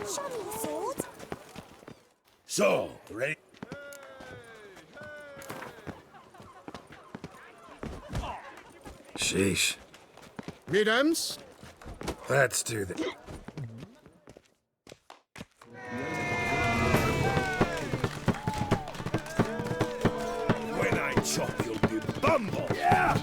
Shining sword? So, ready? Sheesh. Mesdames, Let's do this. When I chop, you'll be bumble. Yeah.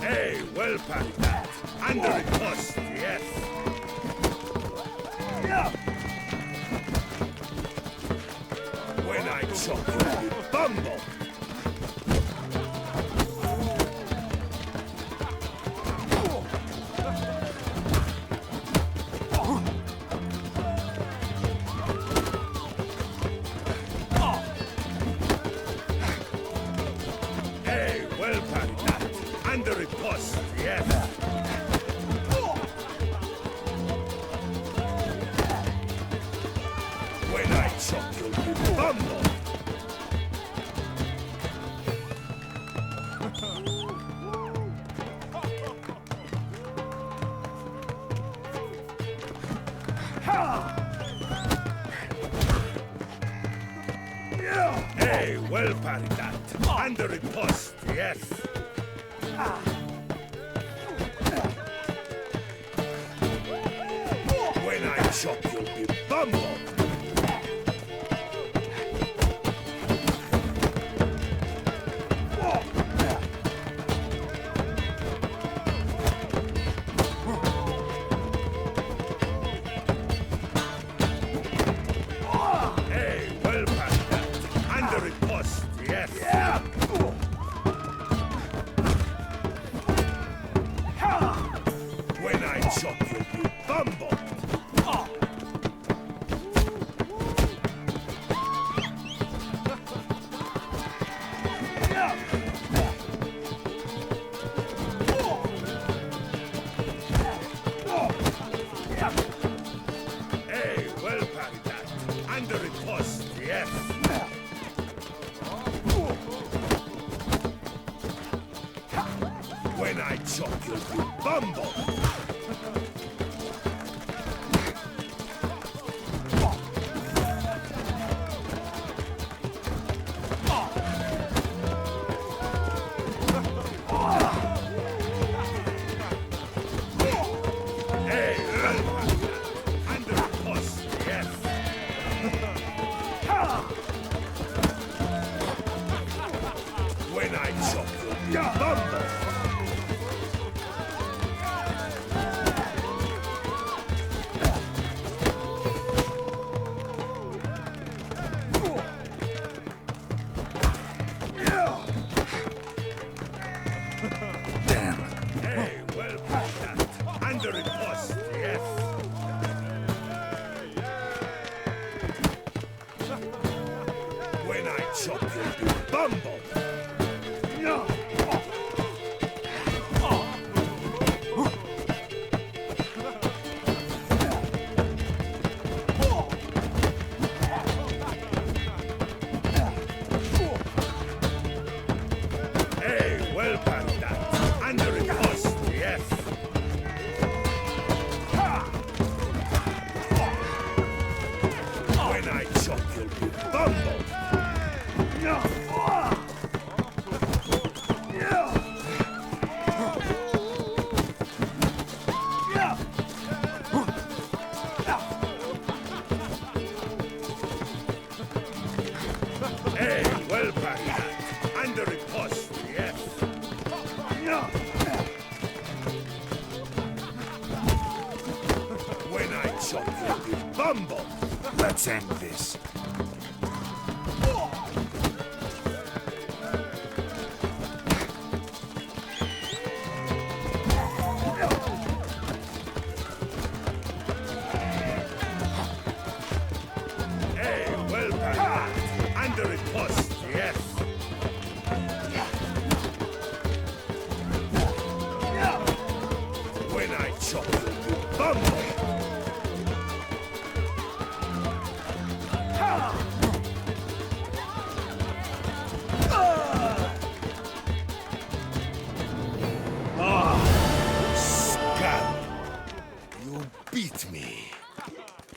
Hey, well parried that. Under it post, yes. When I chop, you'll be bumble. Hey, well parried that. Under it post, yes. When I chop, you'll be bumble. Hey, well parried that. Under it post, yes. When I chop, you'll be bumble. Hey, well parried that. Under it post, yes. When I chop, you'll be bumble. Hey, well parried that. Under it post, yes. When I chop, you'll be bumble. Hey, well parried that. Under it post, yes. When I chop, you'll be bumble. Damn. Hey, well parried that. Under it post, yes. When I chop, you'll be bumble. Hey, well parried that. Under it post, yes. When I chop, you'll be bumble. Hey, well parried that. Under it post, yes. When I chop, you'll be bumble. Let's end this. Hey, well parried that. Under it post, yes. When I chop, you'll be bumble. beat me.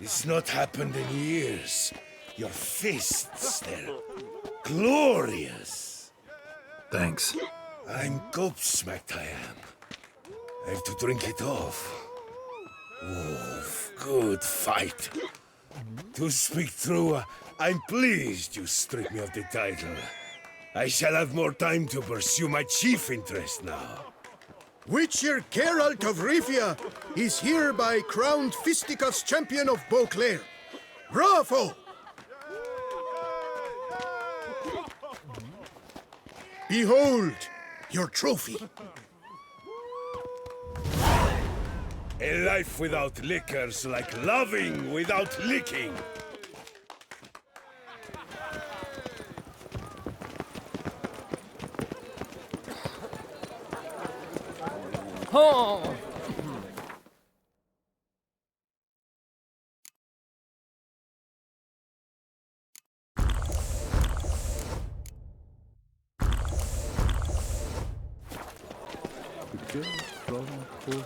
It's not happened in years. Your fists, they're glorious. Thanks. I'm gobsmacked, I am. I have to drink it off. Good fight. To speak true, I'm pleased you stripped me of the title. I shall have more time to pursue my chief interest now. Witcher Geralt of Rivia is hereby crowned Fisticuffs champion of Beauclair. Bravo! Behold your trophy. A life without liquor's like loving without licking. Oh!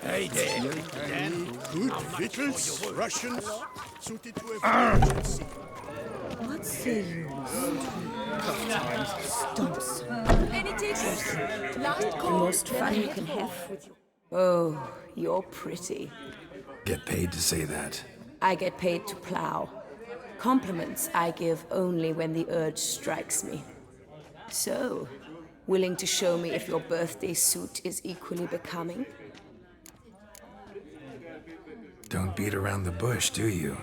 Hey there. Good victuals, Russians, suited to every emergency. What say you? Stumps. Any takers? Last The call. most fun you can have with you. Oh, you're pretty. Get paid to say that. I get paid to plow. Compliments I give only when the urge strikes me. So, willing to show me if your birthday suit is equally becoming? Don't beat around the bush, do you?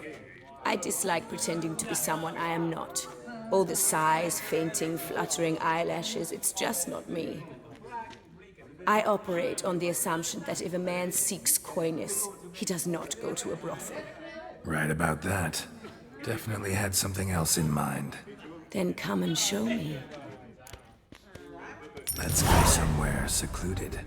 I dislike pretending to be someone I am not. All the sighs, fainting, fluttering eyelashes, it's just not me. I operate on the assumption that if a man seeks coyness, he does not go to a brothel. Right about that. Definitely had something else in mind. Then come and show me. Let's go somewhere secluded.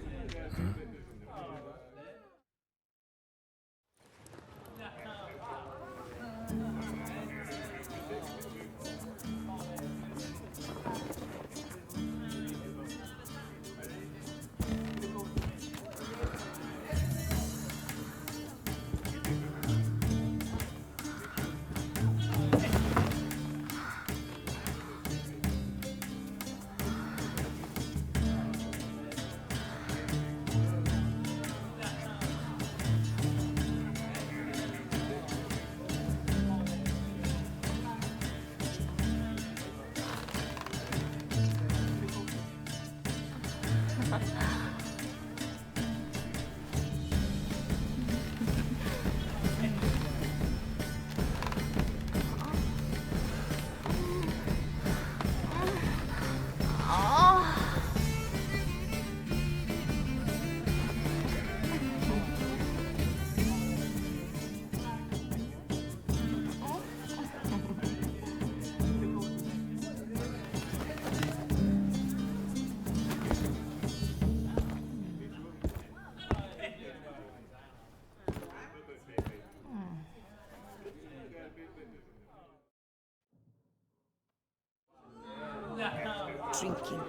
Drinking.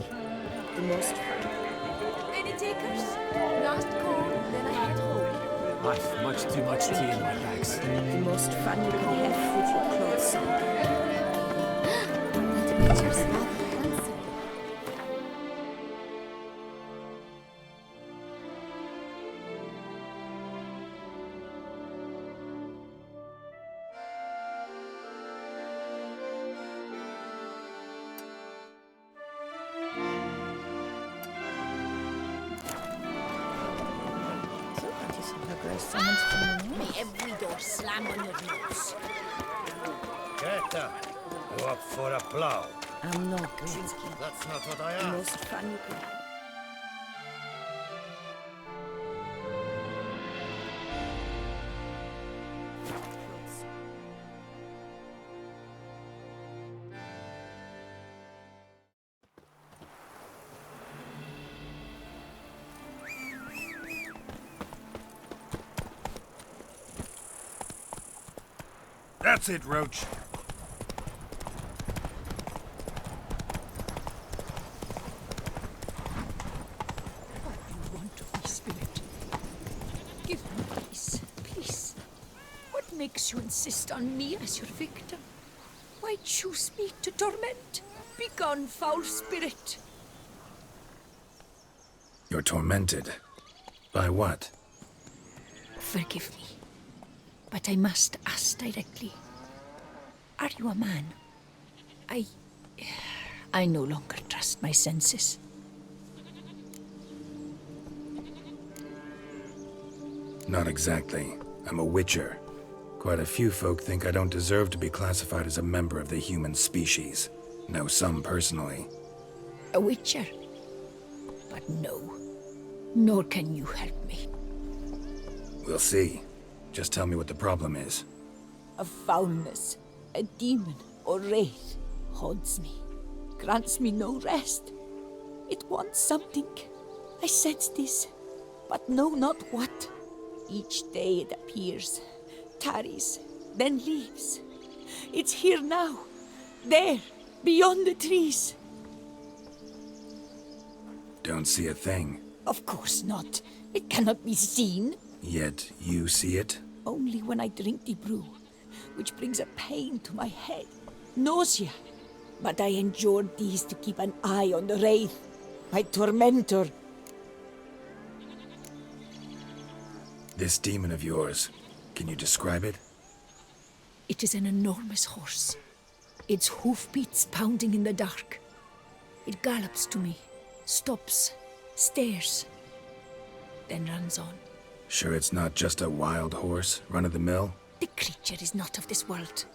The most fun. Any takers? Last call, then I head home. I've much too much tea in my bags. The most fun you can have with your clothes on. That picture's rather handsome. May every door slam on your nose. Greta, you up for a plow? I'm not drinking. That's not what I The asked. most fun you can have. That's it, Roach. You want to be spirit. Give me peace, please. makes you insist on me as your victim? Why choose me to torment? Begone, foul spirit! You're tormented. By what? Forgive me, but I must ask directly. Are you a man? I no longer trust my senses. Not exactly. I'm a witcher. Quite a few folk think I don't deserve to be classified as a member of the human species. Know some personally. A witcher? But no, nor can you help me. We'll see. Just tell me what the problem is. A foulness, a demon or wraith haunts me, grants me no rest. It wants something. I sense this, but know not what. Each day it appears, tarries, then leaves. It's here now, there, beyond the trees. Don't see a thing. Of course not. It cannot be seen. Yet you see it? Only when I drink the brew, which brings a pain to my head, nausea. But I endured these to keep an eye on the wraith, my tormentor. This demon of yours, can you describe it? It is an enormous horse, its hoofbeats pounding in the dark. It gallops to me, stops, stares, then runs on. Sure it's not just a wild horse, run-of-the-mill? The creature is not of this world.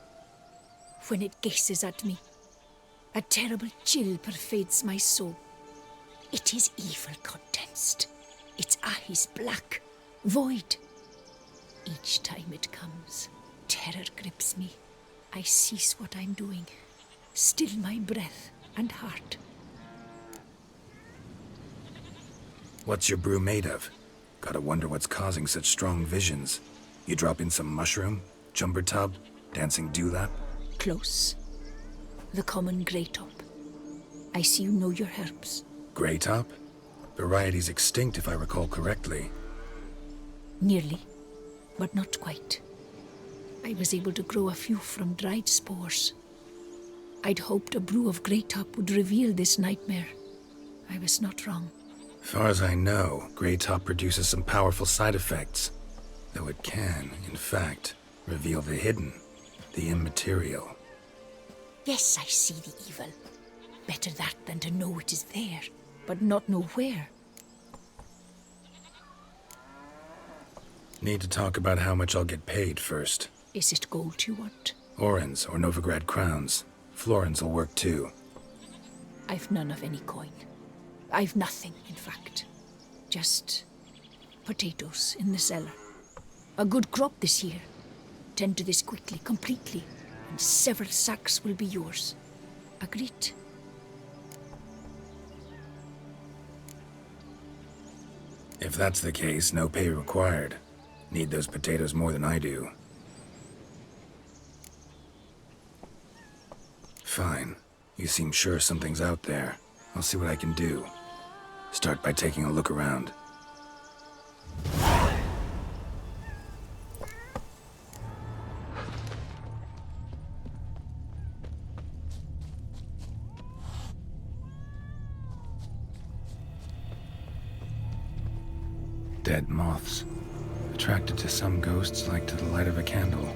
When it gazes at me, a terrible chill pervades my soul. It is evil condensed, its eyes black, void. Each time it comes, terror grips me. I cease what I'm doing, still my breath and heart. What's your brew made of? Gotta wonder what's causing such strong visions. You drop in some mushroom, jumper tub, dancing dewlap? Close. The common grey top. I see you know your herbs. Grey top? Variety's extinct if I recall correctly. Nearly, but not quite. I was able to grow a few from dried spores. I'd hoped a brew of grey top would reveal this nightmare. I was not wrong. Far as I know, grey top produces some powerful side effects. Though it can, in fact, reveal the hidden, the immaterial. Yes, I see the evil. Better that than to know it is there, but not know where. Need to talk about how much I'll get paid first. Is it gold you want? Orens or Novigrad crowns. Florins will work too. I've none of any coin. I've nothing, in fact. Just potatoes in the cellar. A good crop this year. Tend to this quickly, completely, and several sacks will be yours. Agreed? If that's the case, no pay required. Need those potatoes more than I do. Fine. You seem sure something's out there. I'll see what I can do. Start by taking a look around. Dead moths. Attracted to some ghosts like to the light of a candle.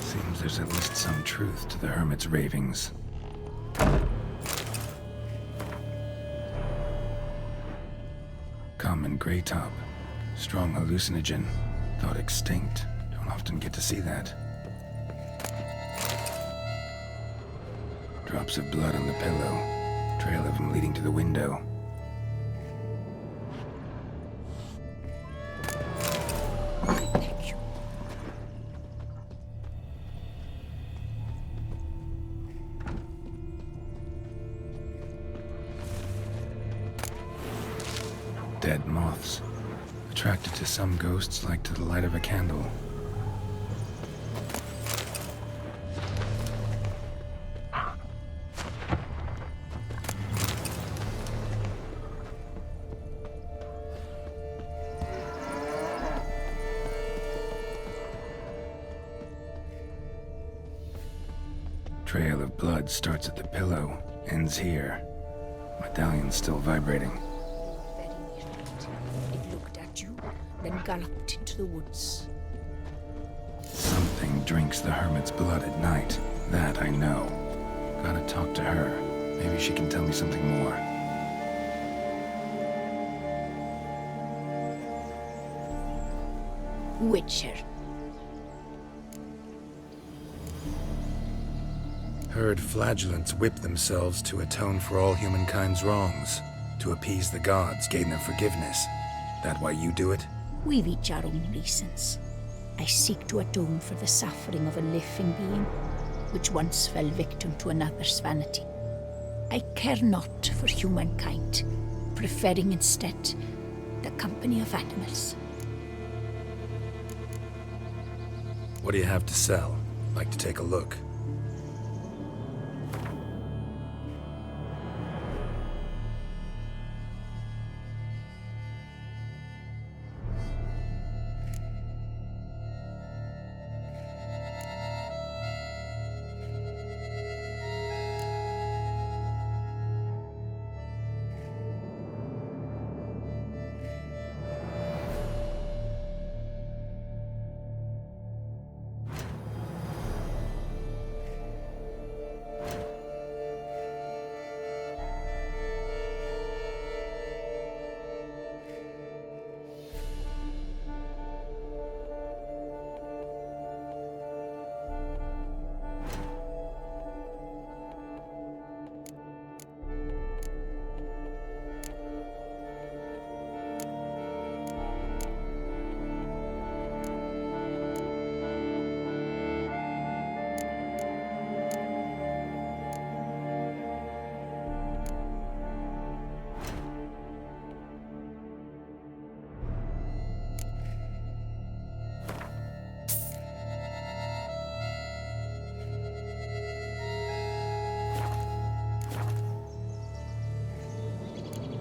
Seems there's at least some truth to the hermit's ravings. Common grey top. Strong hallucinogen. Thought extinct. Don't often get to see that. Drops of blood on the pillow. Trail of them leading to the window. Thank you. Dead moths. Attracted to some ghosts like to the light of a candle. Trail of blood starts at the pillow, ends here. Medallion's still vibrating. Very near it. It looked at you, then galloped into the woods. Something drinks the hermit's blood at night. That I know. Gotta talk to her. Maybe she can tell me something more. Witcher. Heard flagellants whip themselves to atone for all humankind's wrongs. To appease the gods, gain their forgiveness. That why you do it? We've each our own reasons. I seek to atone for the suffering of a living being, which once fell victim to another's vanity. I care not for humankind, preferring instead the company of animals. What do you have to sell? Like to take a look.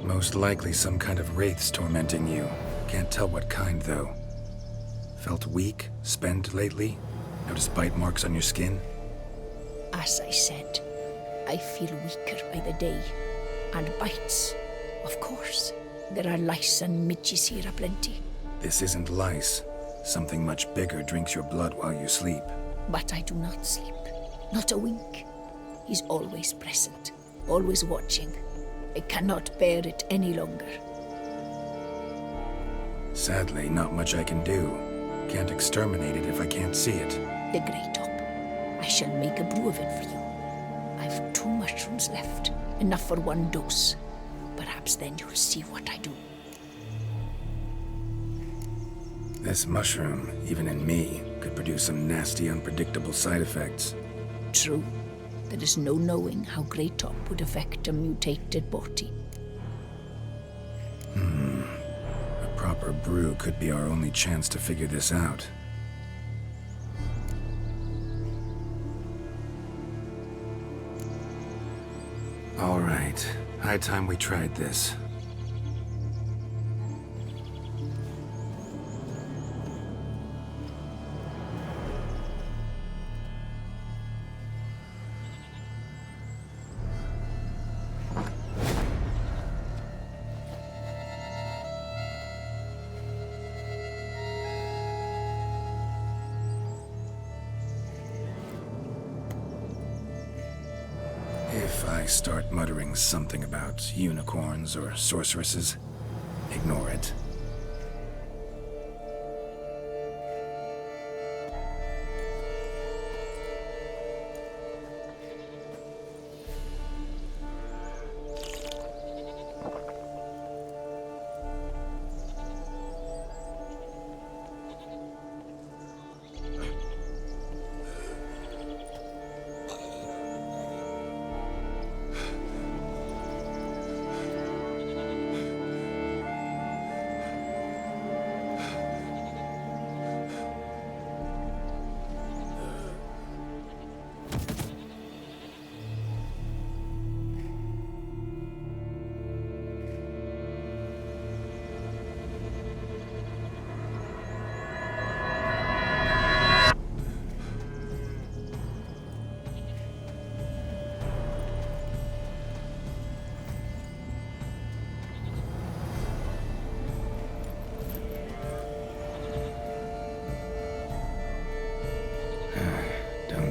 Most likely some kind of wraiths tormenting you. Can't tell what kind, though. Felt weak, spent lately? Notice bite marks on your skin? As I said, I feel weaker by the day. And bites, of course. There are lice and midges here aplenty. This isn't lice. Something much bigger drinks your blood while you sleep. But I do not sleep. Not a wink. He's always present, always watching. I cannot bear it any longer. Sadly, not much I can do. Can't exterminate it if I can't see it. The Grey Top. I shall make a brew of it for you. I've 2 mushrooms left, enough for 1 dose. Perhaps then you'll see what I do. This mushroom, even in me, could produce some nasty, unpredictable side effects. True. There is no knowing how Grey Top would affect a mutated body. A proper brew could be our only chance to figure this out. All right. High time we tried this. If I start muttering something about unicorns or sorceresses, ignore it.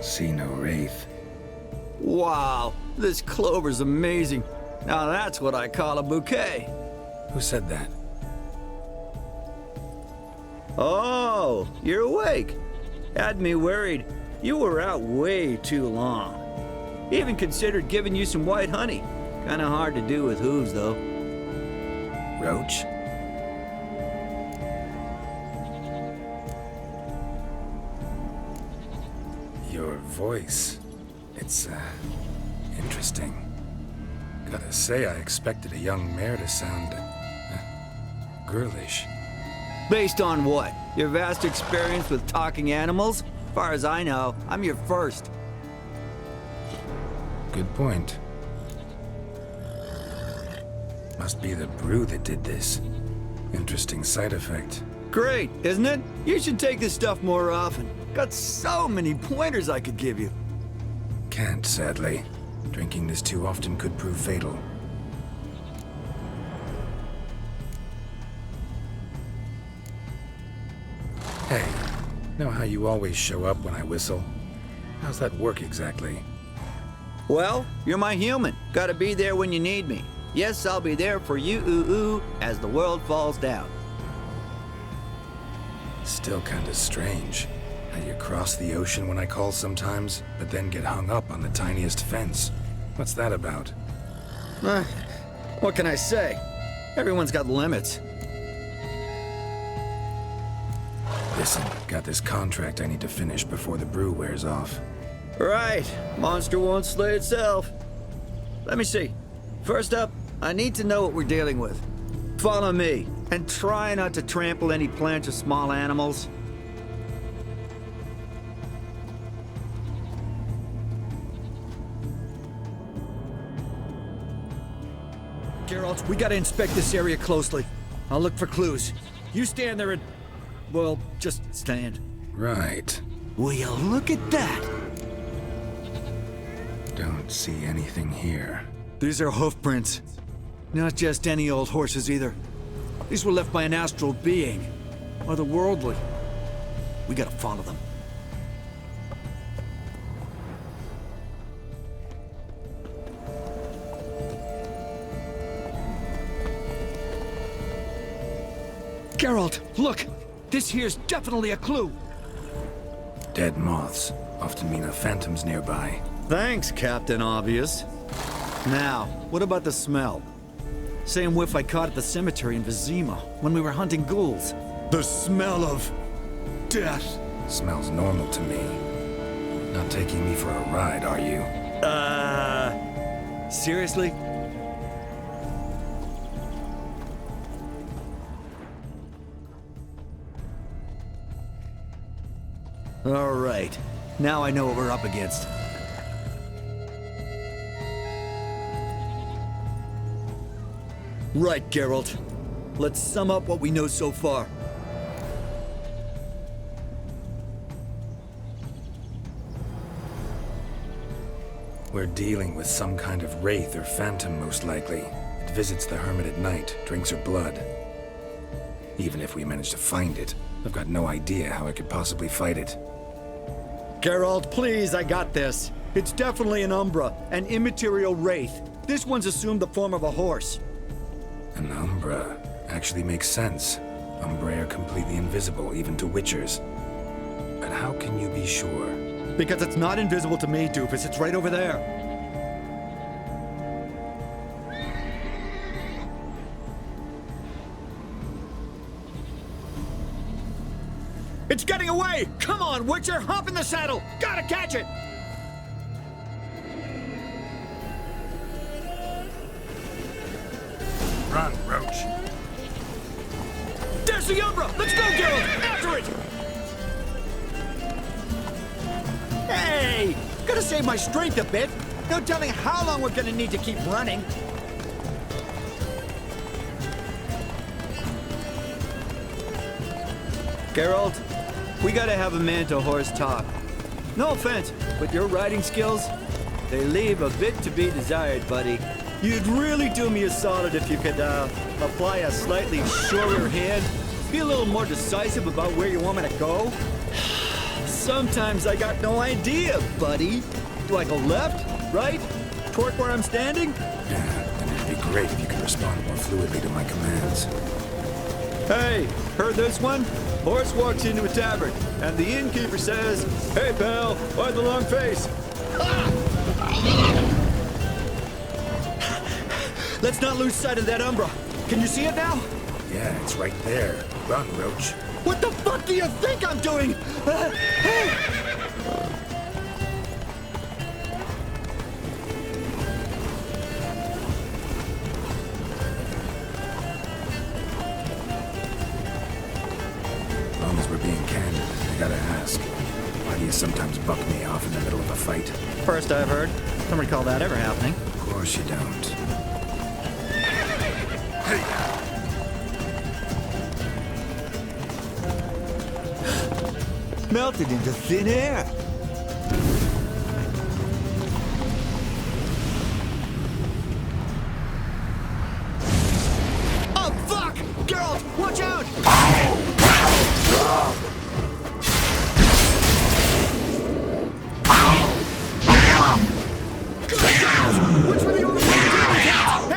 See no wraith. Wow, this clover's amazing. Now that's what I call a bouquet. Who said that? Oh, you're awake. Had me worried. You were out way too long. Even considered giving you some white honey. Kinda hard to do with hooves, though. Roach? Your voice. It's, interesting. Gotta say, I expected a young mare to sound, girlish. Based on what? Your vast experience with talking animals? As far as I know, I'm your first. Good point. Must be the brew that did this. Interesting side effect. Great, isn't it? You should take this stuff more often. Got so many pointers I could give you. Can't, sadly. Drinking this too often could prove fatal. Hey, know how you always show up when I whistle? How's that work exactly? Well, you're my human. Gotta be there when you need me. Yes, I'll be there for you, ooh, as the world falls down. Still kinda strange. How you cross the ocean when I call sometimes, but then get hung up on the tiniest fence. What's that about? What can I say? Everyone's got limits. Listen, got this contract I need to finish before the brew wears off. Right. Monster won't slay itself. Let me see. First up, I need to know what we're dealing with. Follow me, and try not to trample any plants or small animals. Geralt, we gotta inspect this area closely. I'll look for clues. You stand there and... well, just stand. Right. Will you look at that? Don't see anything here. These are hoof prints. Not just any old horses either. These were left by an astral being. Otherworldly. We gotta follow them. Geralt, look! This here's definitely a clue! Dead moths often mean a phantom's nearby. Thanks, Captain Obvious. Now, what about the smell? Same whiff I caught at the cemetery in Vizima when we were hunting ghouls. The smell of... death. Smells normal to me. Not taking me for a ride, are you? Seriously? All right. Now I know what we're up against. Right, Geralt. Let's sum up what we know so far. We're dealing with some kind of wraith or phantom, most likely. It visits the hermit at night, drinks her blood. Even if we manage to find it, I've got no idea how I could possibly fight it. Geralt, please, I got this. It's definitely an Umbra, an immaterial wraith. This one's assumed the form of a horse. An Umbra actually makes sense. Umbrae are completely invisible, even to Witchers. But how can you be sure? Because it's not invisible to me, Doofus. It's right over there. It's getting away! Come on, Witcher! Hop in the saddle! Gotta catch it! Run, Roach. There's the Umbra! Let's go, Geralt! After it! Hey! Gotta save my strength a bit. No telling how long we're gonna need to keep running. Geralt, we gotta have a man-to-horse talk. No offense, but your riding skills, they leave a bit to be desired, buddy. You'd really do me a solid if you could, apply a slightly surer hand. Be a little more decisive about where you want me to go. Sometimes I got no idea, buddy. Do I go left, right, toward where I'm standing? Yeah, and it'd be great if you could respond more fluidly to my commands. Hey, heard this one? Horse walks into a tavern, and the innkeeper says, "Hey, pal, why the long face?" Let's not lose sight of that umbra. Can you see it now? Yeah, it's right there. Run, Roach. What the fuck do you think I'm doing? As long as we're being candid, I gotta ask. Why do you sometimes buck me off in the middle of a fight? First I've heard. Don't recall that ever happening. Of course you don't. Melted into thin air. Oh, fuck! Geralt, watch out! Which way are you on? Help!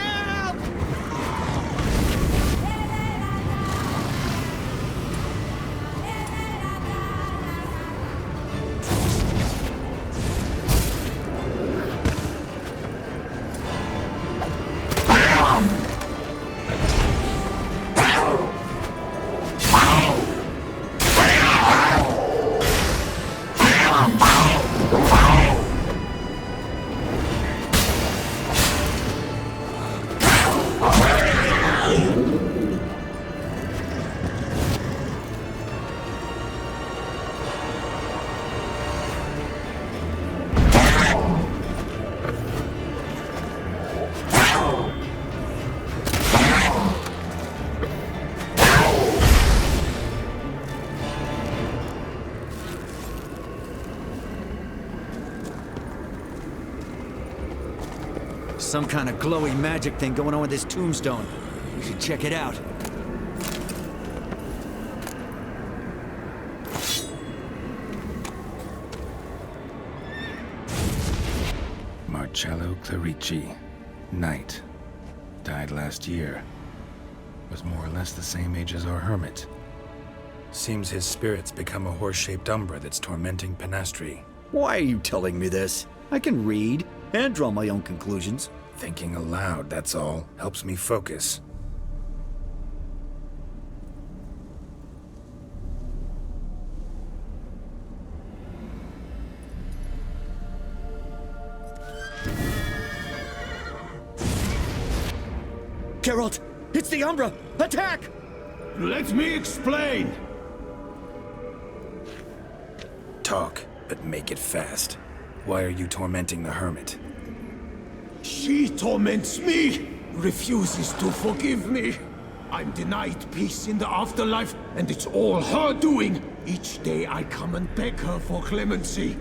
Some kind of glowy magic thing going on with this tombstone. We should check it out. Marcello Clerici, knight. Died last year. Was more or less the same age as our hermit. Seems his spirit's become a horse-shaped umbra that's tormenting Penastri. Why are you telling me this? I can read and draw my own conclusions. Thinking aloud, that's all. Helps me focus. Geralt, it's the Umbra! Attack! Let me explain. Talk, but make it fast. Why are you tormenting the hermit? She torments me, refuses to forgive me. I'm denied peace in the afterlife, and it's all her doing. Each day I come and beg her for clemency.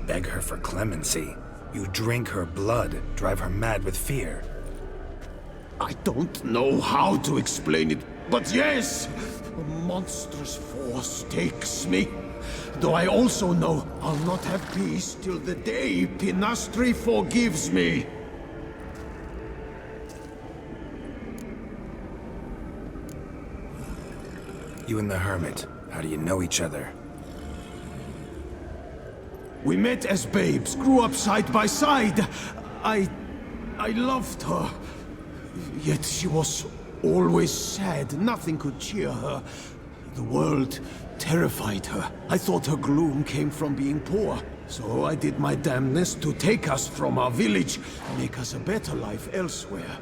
Beg her for clemency? You drink her blood, drive her mad with fear. I don't know how to explain it, but yes, a monstrous force takes me. Though I also know I'll not have peace till the day Penastri forgives me. You and the hermit, how do you know each other? We met as babes, grew up side by side. I loved her. Yet she was always sad. Nothing could cheer her. The world terrified her. I thought her gloom came from being poor. So I did my damnedest to take us from our village, make us a better life elsewhere.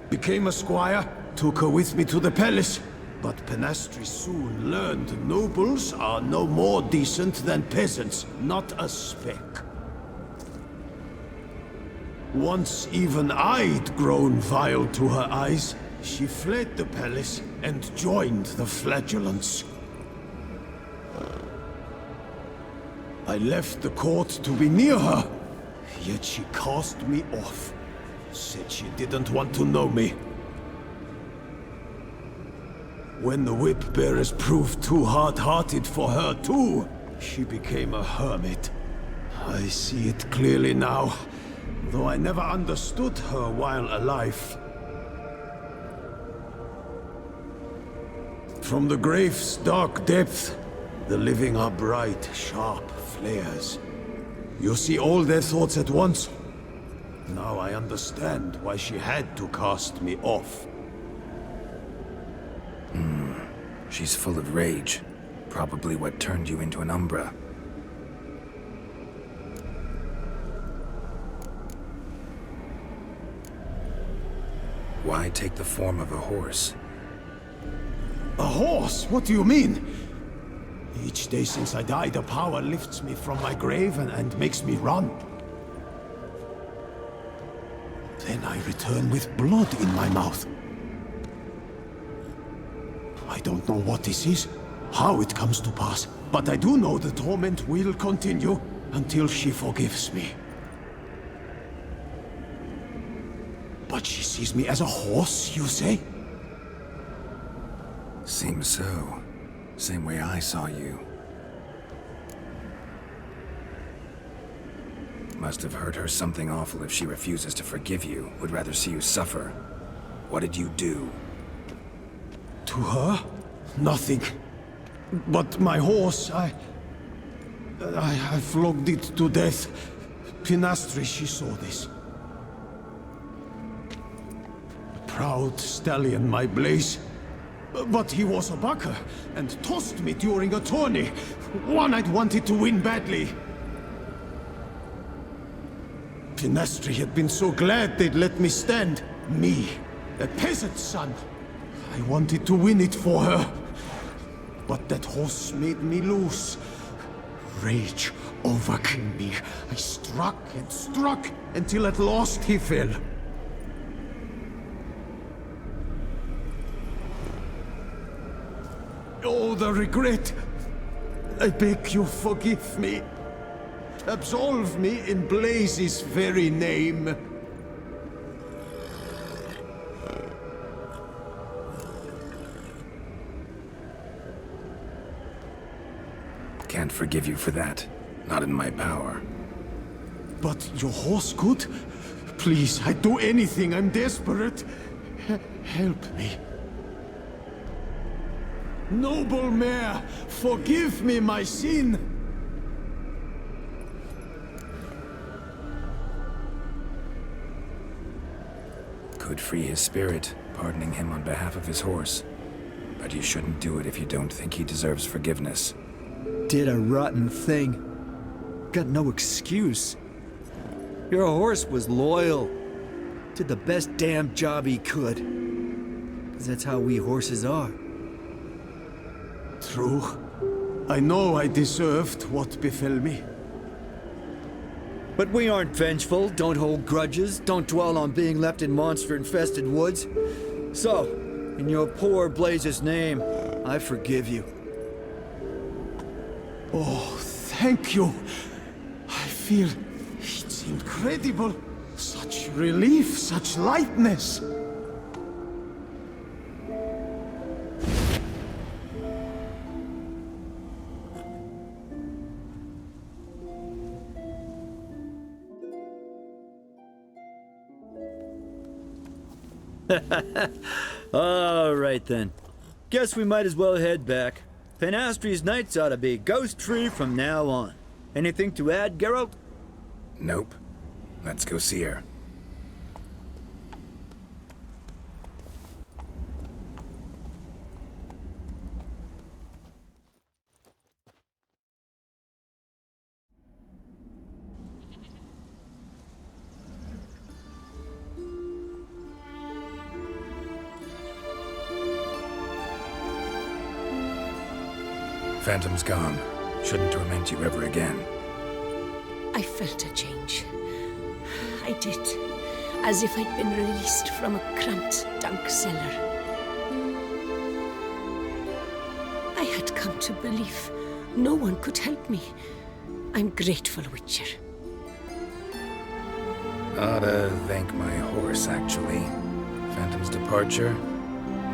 Became a squire, took her with me to the palace. But Penastri soon learned nobles are no more decent than peasants, not a speck. Once even I'd grown vile to her eyes, she fled the palace and joined the flagellants. I left the court to be near her, yet she cast me off. Said she didn't want to know me. When the whip-bearers proved too hard-hearted for her too, she became a hermit. I see it clearly now, though I never understood her while alive. From the grave's dark depth, the living are bright, sharp flares. You see all their thoughts at once. Now I understand why she had to cast me off. She's full of rage. Probably what turned you into an Umbra. Why take the form of a horse? A horse? What do you mean? Each day since I died, a power lifts me from my grave and makes me run. Then I return with blood in my mouth. I don't know what this is, how it comes to pass, but I do know the torment will continue until she forgives me. But she sees me as a horse, you say? Seems so. Same way I saw you. Must have hurt her something awful if she refuses to forgive you, would rather see you suffer. What did you do? To her? Nothing. But my horse, I flogged it to death. Pinastri, she saw this. Proud stallion, my Blaze. But he was a bucker, and tossed me during a tourney. One I'd wanted to win badly. Pinastri had been so glad they'd let me stand. Me, a peasant's son. I wanted to win it for her. But that horse made me lose. Rage overcame me. I struck and struck until at last he fell. Oh, the regret. I beg you, forgive me. Absolve me in Blaze's very name. Can't forgive you for that. Not in my power. But your horse could? Please, I'd do anything. I'm desperate. Help me. Noble mare, forgive me my sin. Could free his spirit, pardoning him on behalf of his horse. But you shouldn't do it if you don't think he deserves forgiveness. Did a rotten thing. Got no excuse. Your horse was loyal. Did the best damn job he could. 'Cause that's how we horses are. True. I know I deserved what befell me. But we aren't vengeful, don't hold grudges, don't dwell on being left in monster-infested woods. So, in your poor Blaze's name, I forgive you. Oh, thank you. I feel it's incredible. Such relief, such lightness. All right then. Guess we might as well head back. Panastri's nights ought to be ghost-free from now on. Anything to add, Geralt? Nope. Let's go see her. Phantom's gone. Shouldn't torment you ever again. I felt a change. I did. As if I'd been released from a cramped, dank cellar. I had come to believe no one could help me. I'm grateful, Witcher. Oughta thank my horse, actually. Phantom's departure,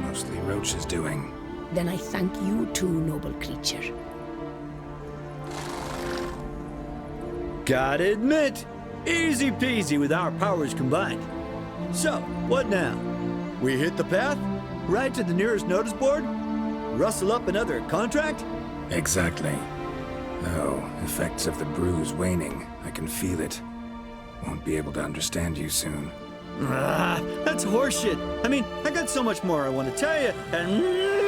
mostly Roach's doing. Then I thank you too, noble creature. Gotta admit, easy peasy with our powers combined. So, what now? We hit the path? Right to the nearest notice board? Rustle up another contract? Exactly. No, effects of the bruise waning. I can feel it. Won't be able to understand you soon. That's horseshit. I mean, I got so much more I want to tell you, and...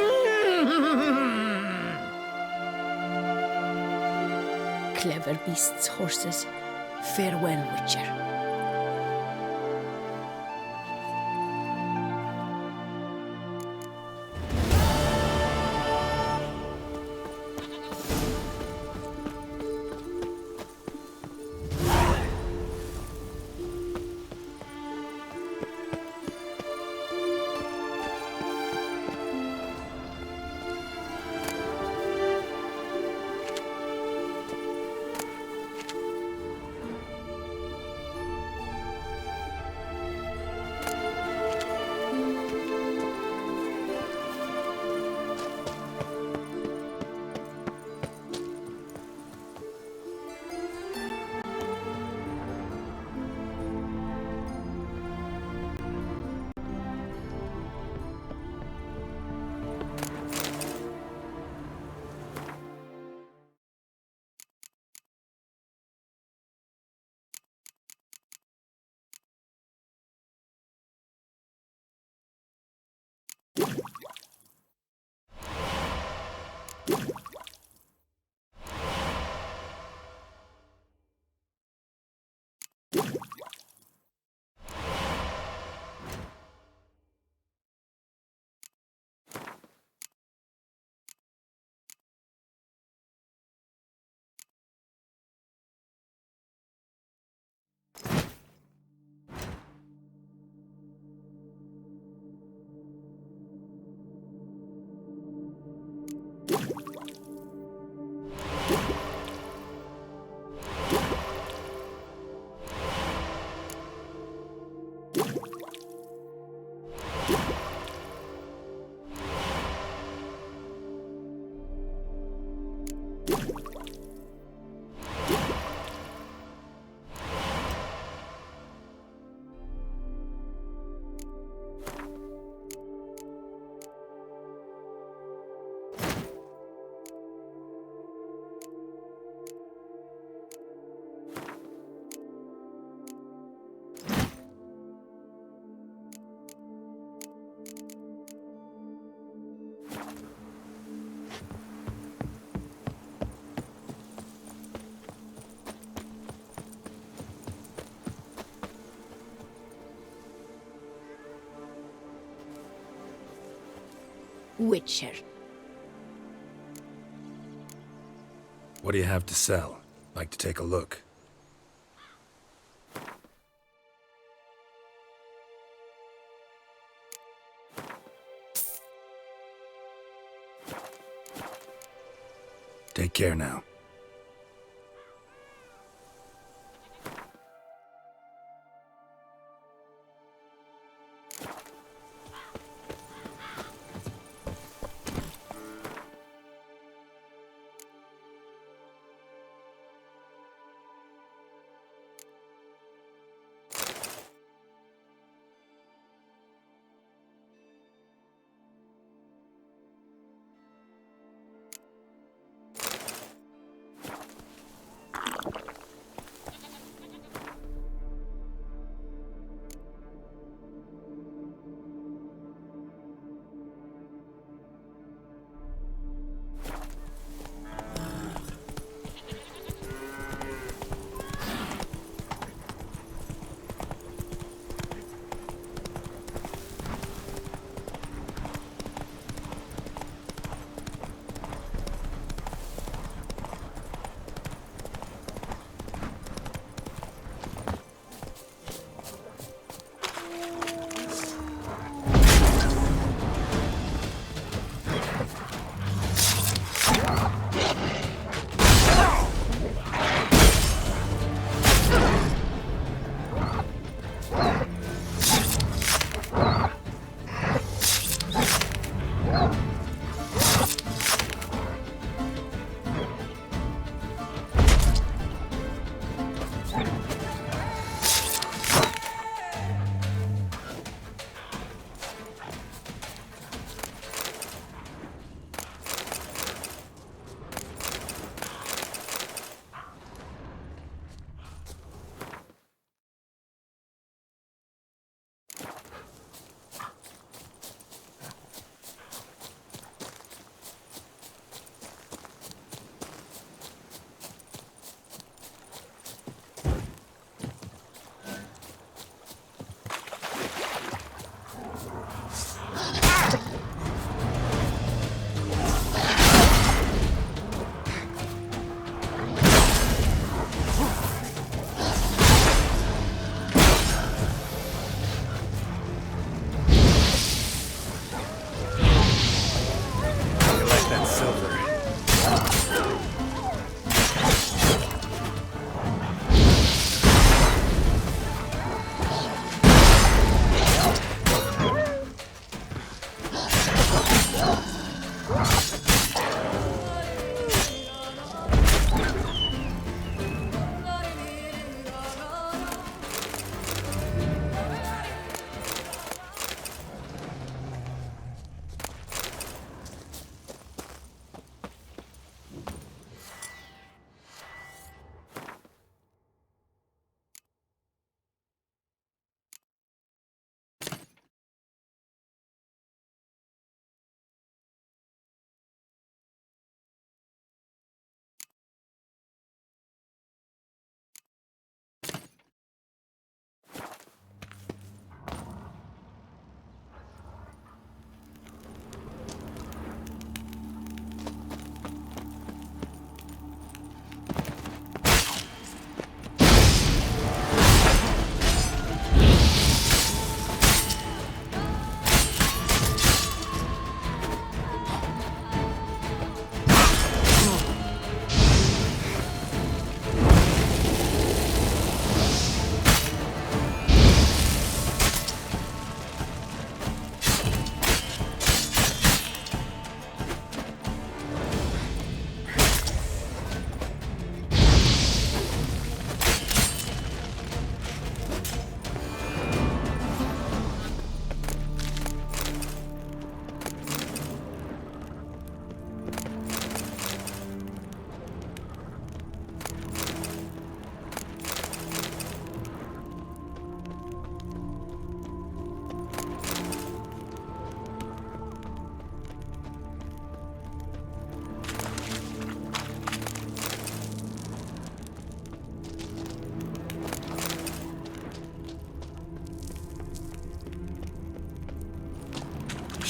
Clever beasts, horses. Farewell, Witcher. Witcher. What do you have to sell? Like to take a look? Take care now.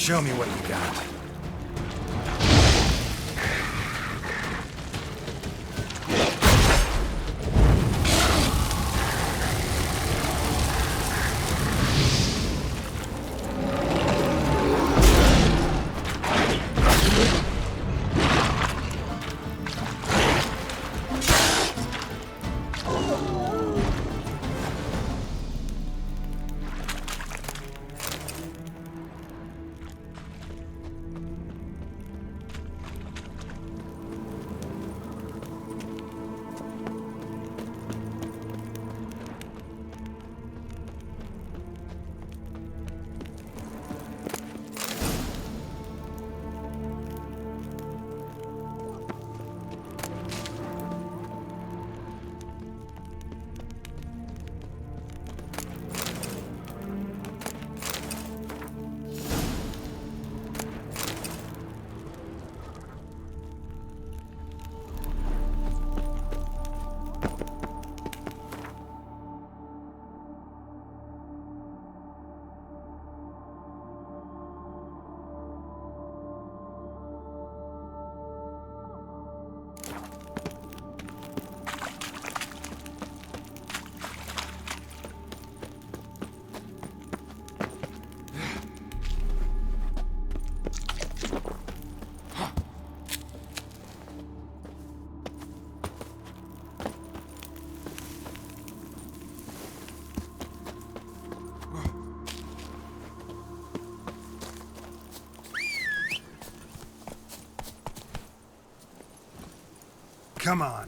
Show me what you got. Come on.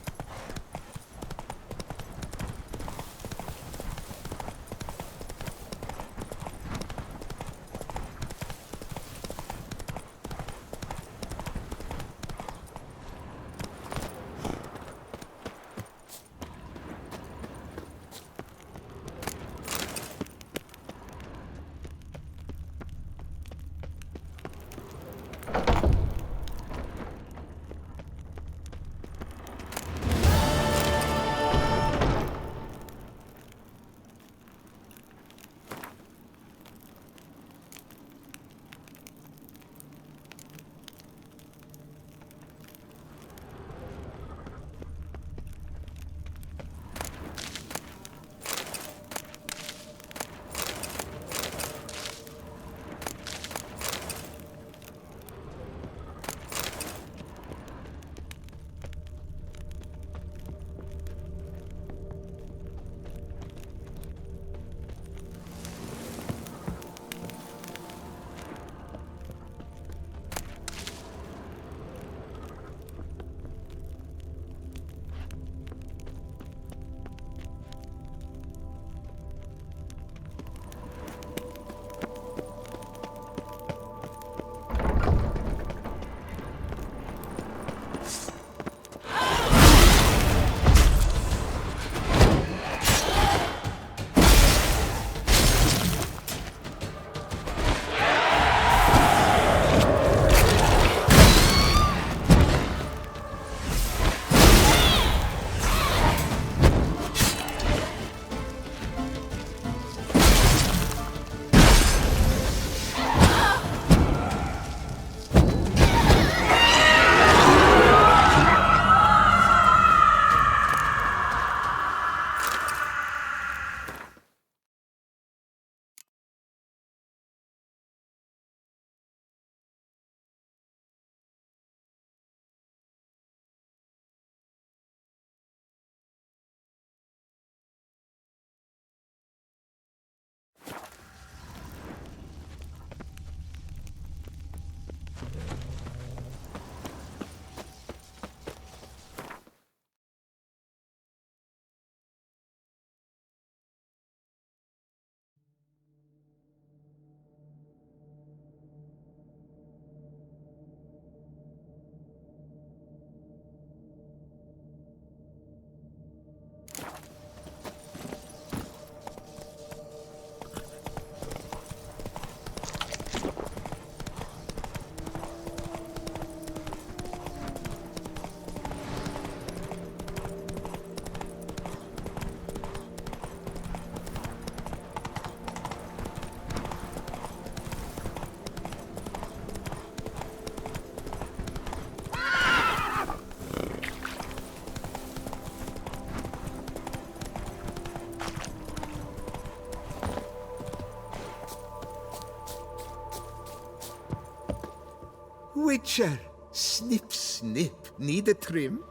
Witcher, snip, snip. Need a trim?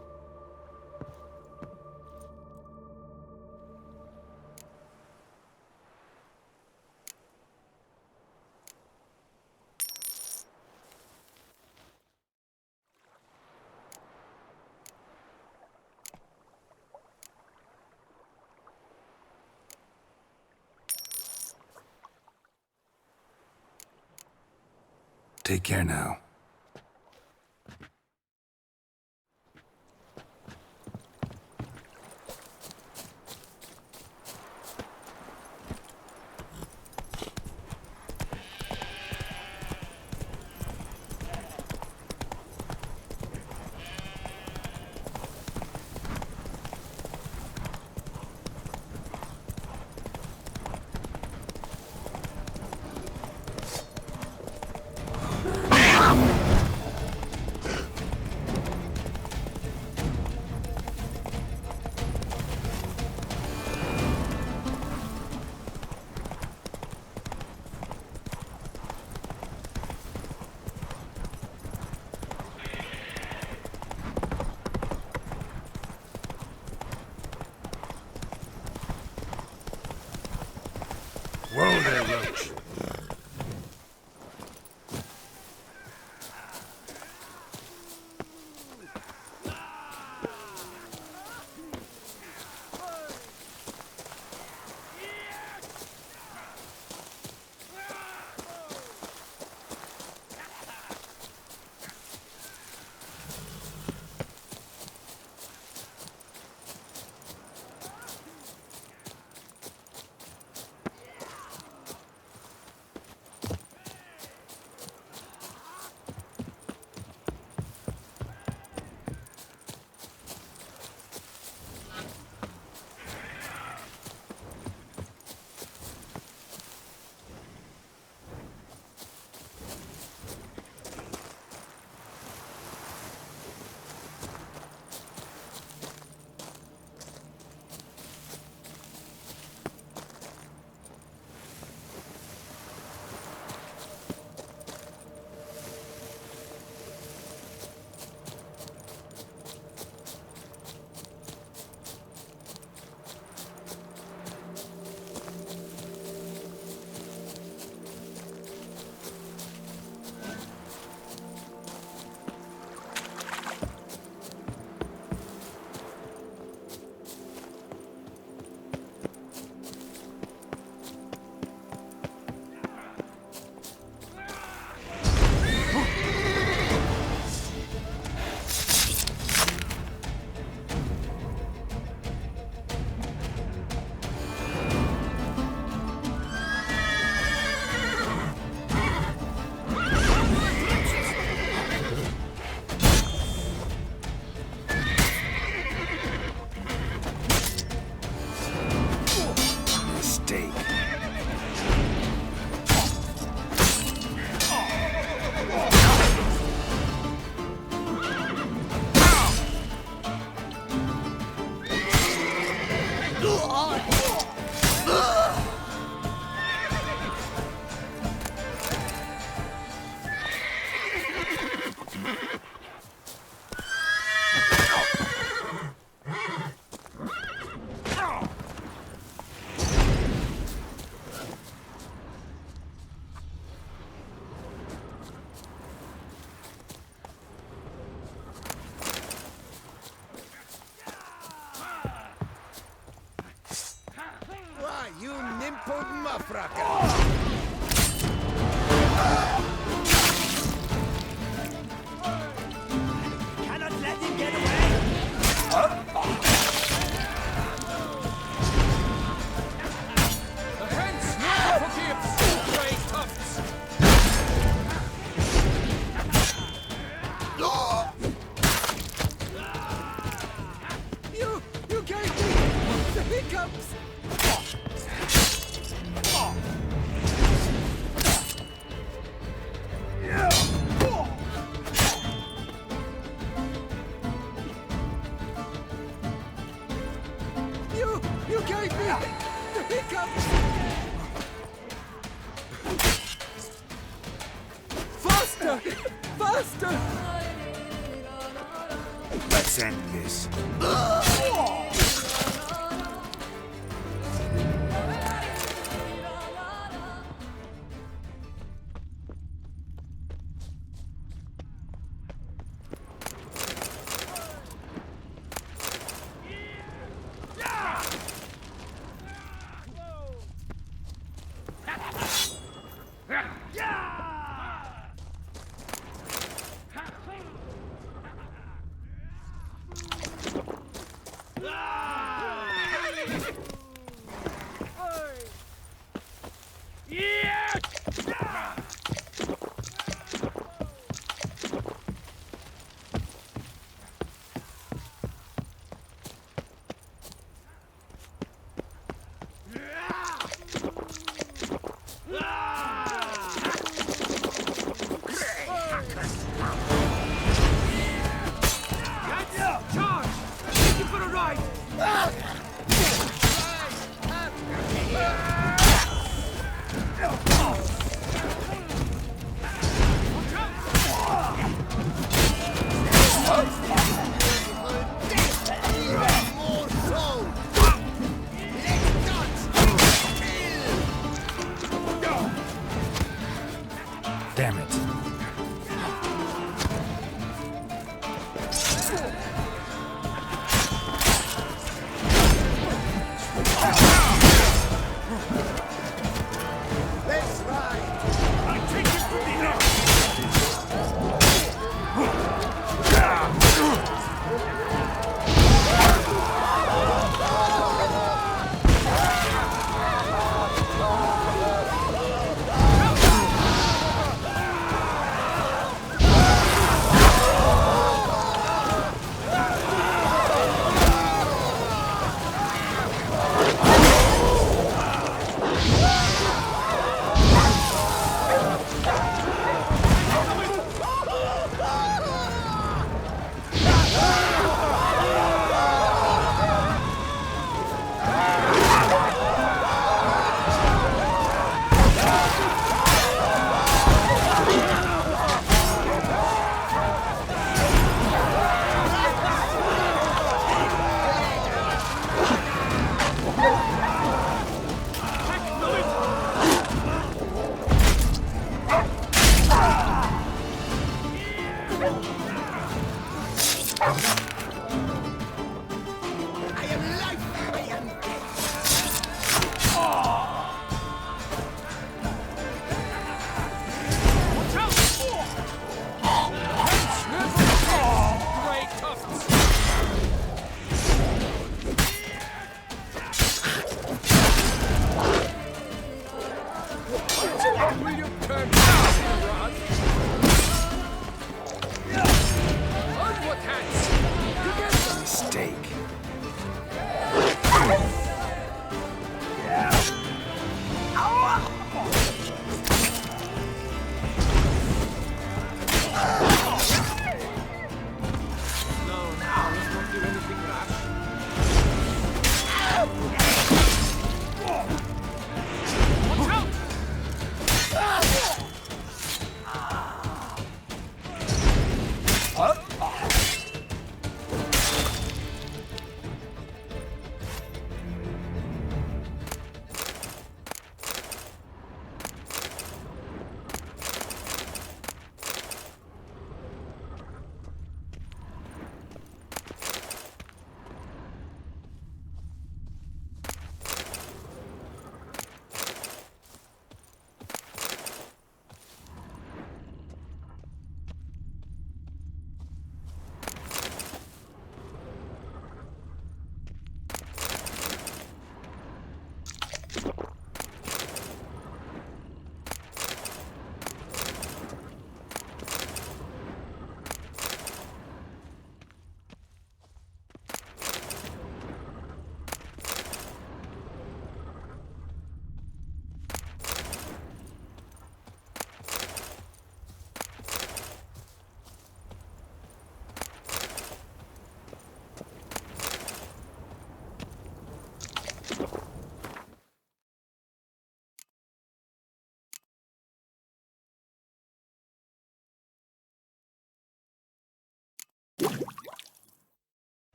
Take care now. Whoa there, Roach. You nimpled muffracker! Cannot let him get away! The hens never forgives, grey tufts! You gave me the hiccups! You gave me the hiccups! Faster! Faster! Let's end this.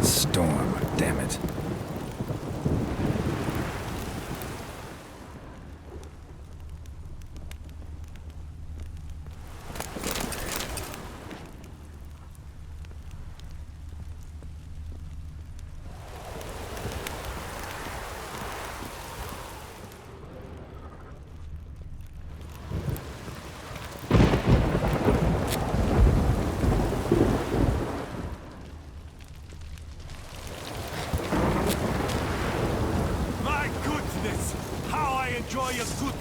Storm, damn it. Enjoy a good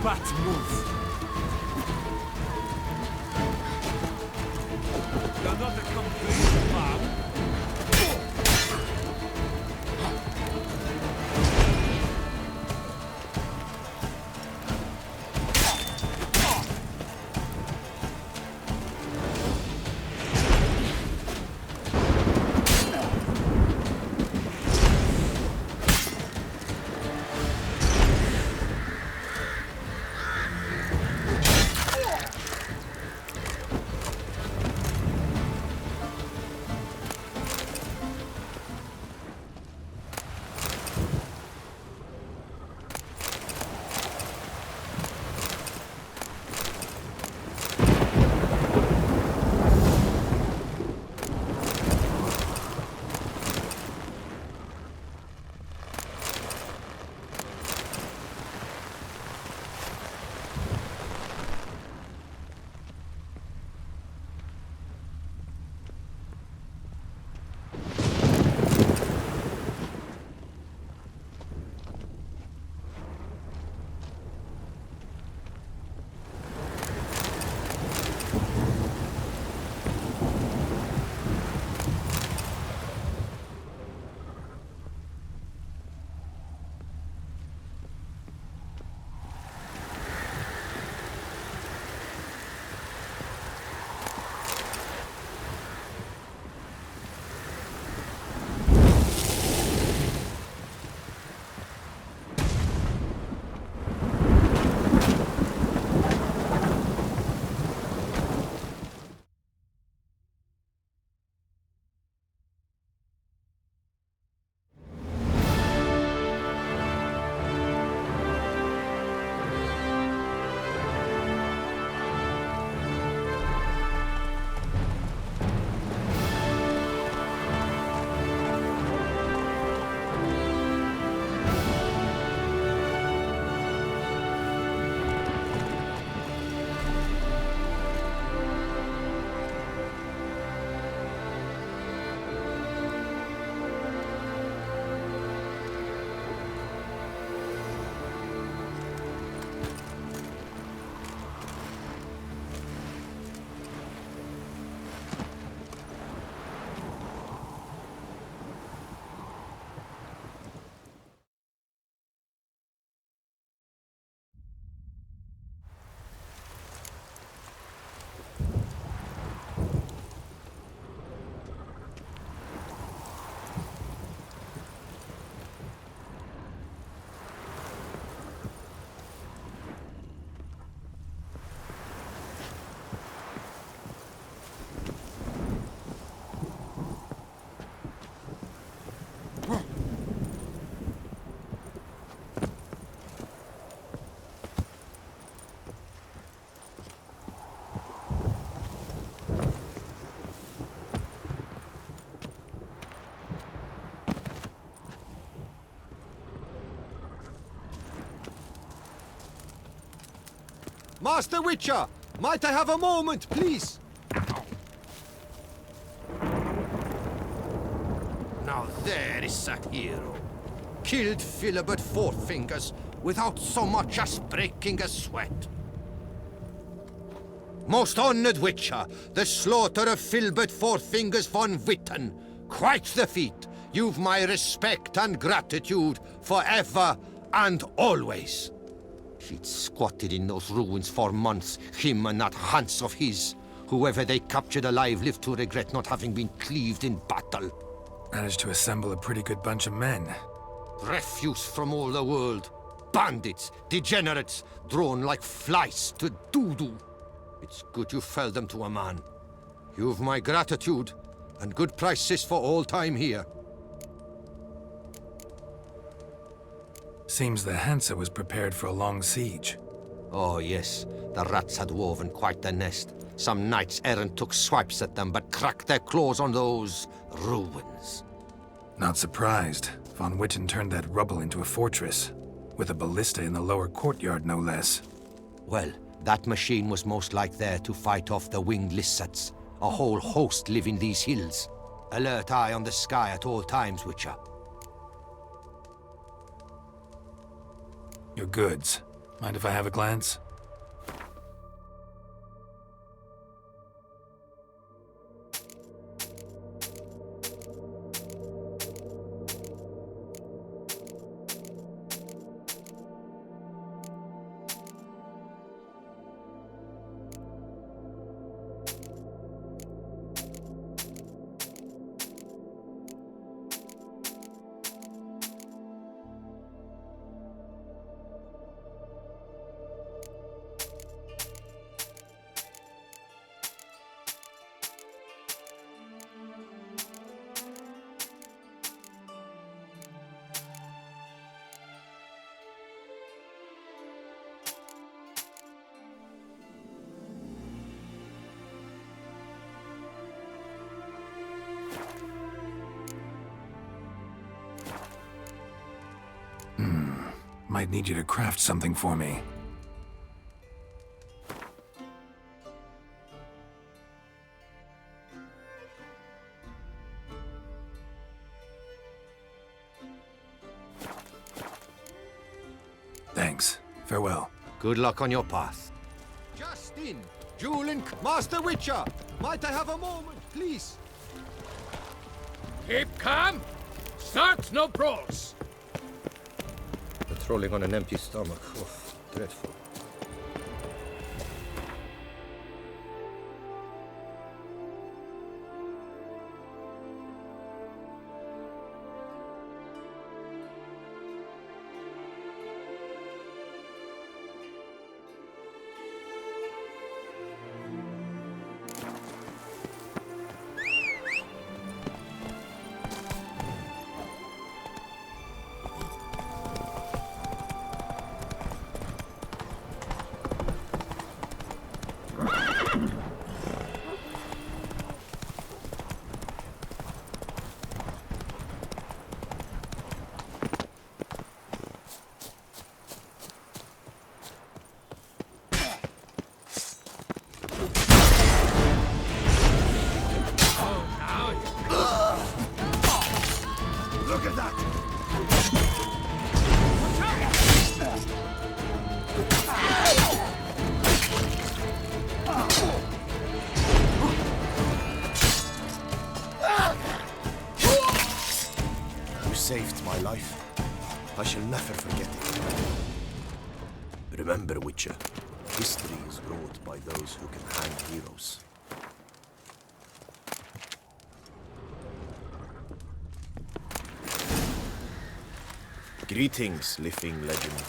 bat move. You're not a complete man. Master Witcher! Might I have a moment, please? Now there is a hero. Killed Philibert Four Fingers without so much as breaking a sweat. Most honored Witcher, the slaughter of Philibert Four Fingers von Witten. Quite the feat. You've my respect and gratitude forever and always. He'd squatted in those ruins for months, him and that Hans of his. Whoever they captured alive lived to regret not having been cleaved in battle. Managed to assemble a pretty good bunch of men. Refuse from all the world. Bandits, degenerates, drawn like flies to doo-doo. It's good you fell them to a man. You've my gratitude, and good prices for all time here. Seems the Hansa was prepared for a long siege. Oh yes, the rats had woven quite the nest. Some knights errant took swipes at them, but cracked their claws on those ruins. Not surprised. Von Witten turned that rubble into a fortress, with a ballista in the lower courtyard, no less. Well, that machine was most like there to fight off the winged lizards. A whole host live in these hills. Alert eye on the sky at all times, Witcher. Your goods. Mind if I have a glance? Might need you to craft something for me. Thanks. Farewell. Good luck on your path. Justin! Julin, Master Witcher! Might I have a moment, please? Keep calm. Start no brawls. Patrolling on an empty stomach. Oh, dreadful. Look at that! You saved my life. I shall never forget it. Remember, Witcher, history is wrought by those who can hang heroes. Greetings, living legend.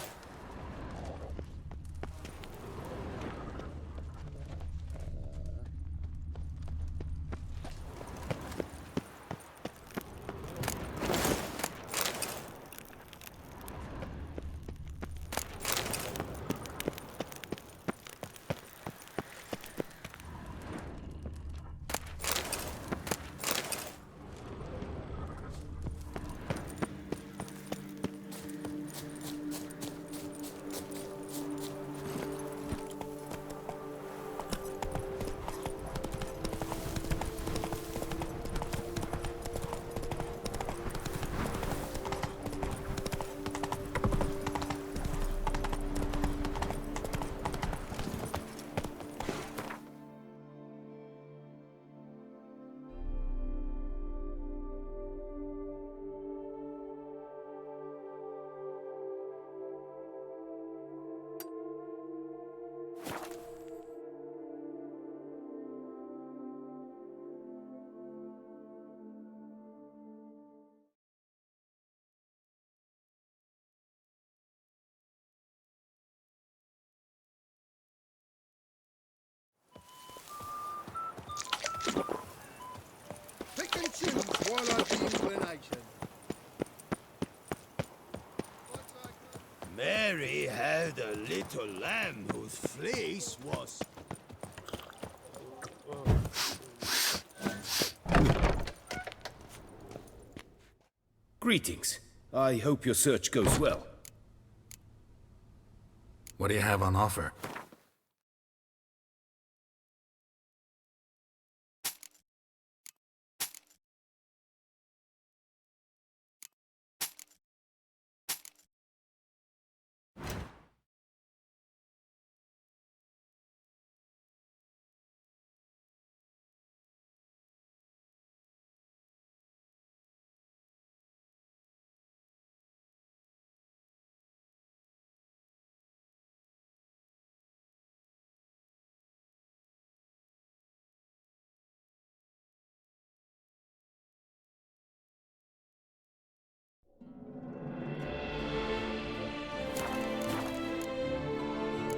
Follow the inclination. Mary had a little lamb whose fleece was... Greetings. I hope your search goes well. What do you have on offer?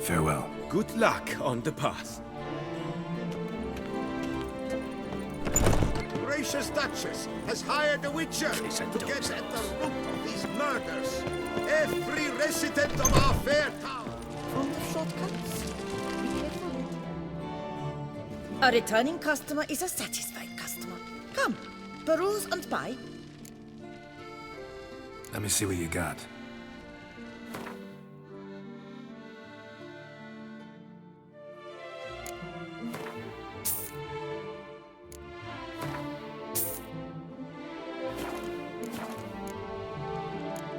Farewell. Good luck on the path. Gracious Duchess has hired a witcher to get at the root of these murders. Every resident of our fair town. Full of shortcuts. Be careful. A returning customer is a satisfied customer. Come, peruse and buy. Let me see what you got.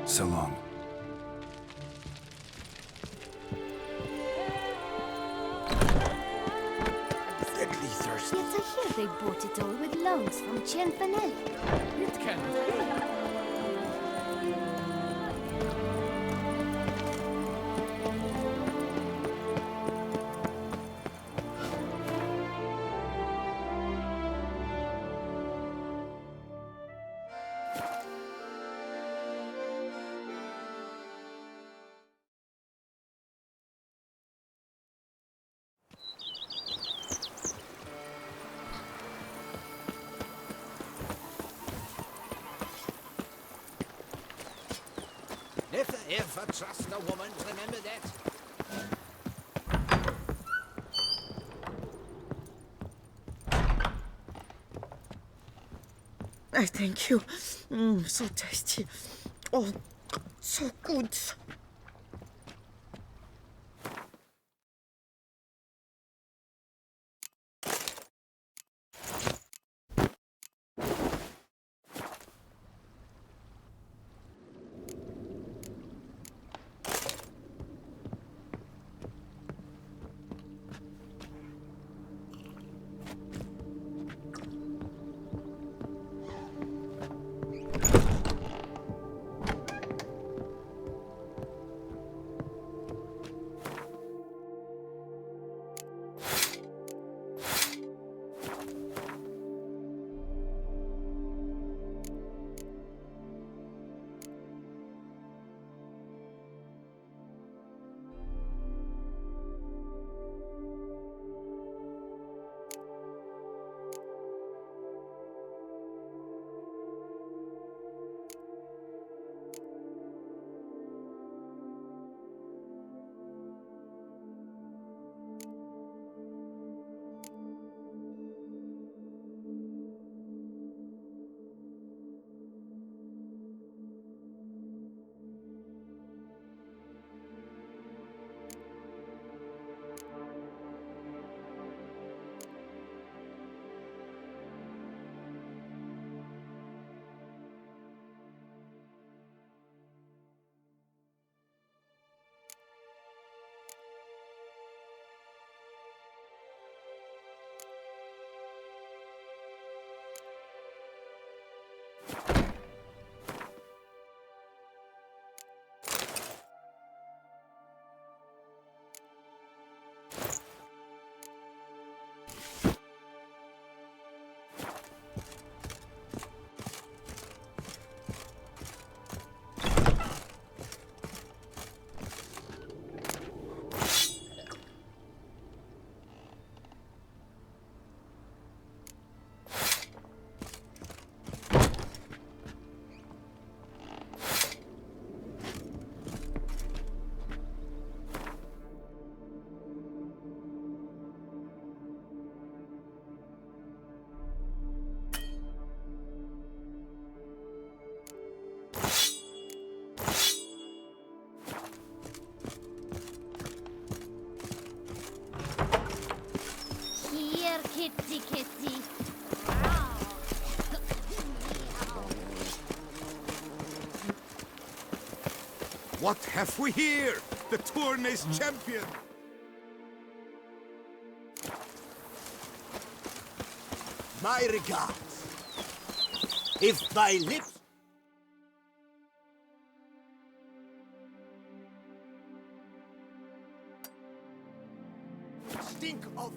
So long. Deadly thirst. Yet I hear they bought it all with loans from Cienfanelli. It cannot be. Never ever trust a woman, remember that? I thank you. So tasty. Oh, so good. Kitty, kitty. What have we here? The Tournay's champion! My regards. If thy lips... stink of...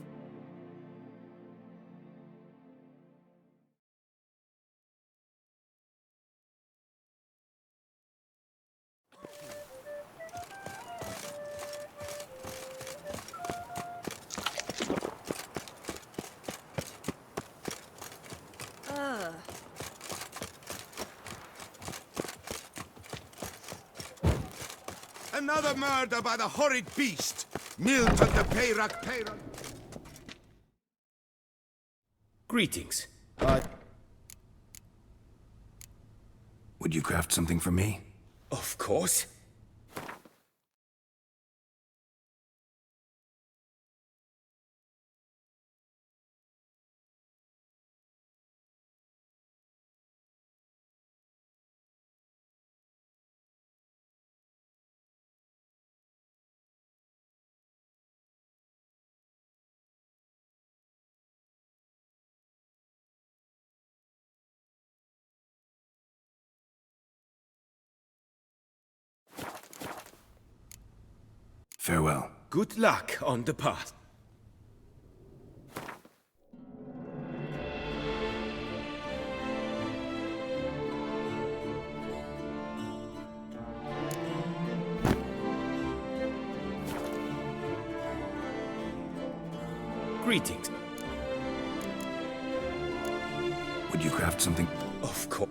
Another murder by the horrid beast! Milton the Peyrak. Greetings. Would you craft something for me? Of course. Farewell. Good luck on the path. Greetings. Would you craft something? Of course.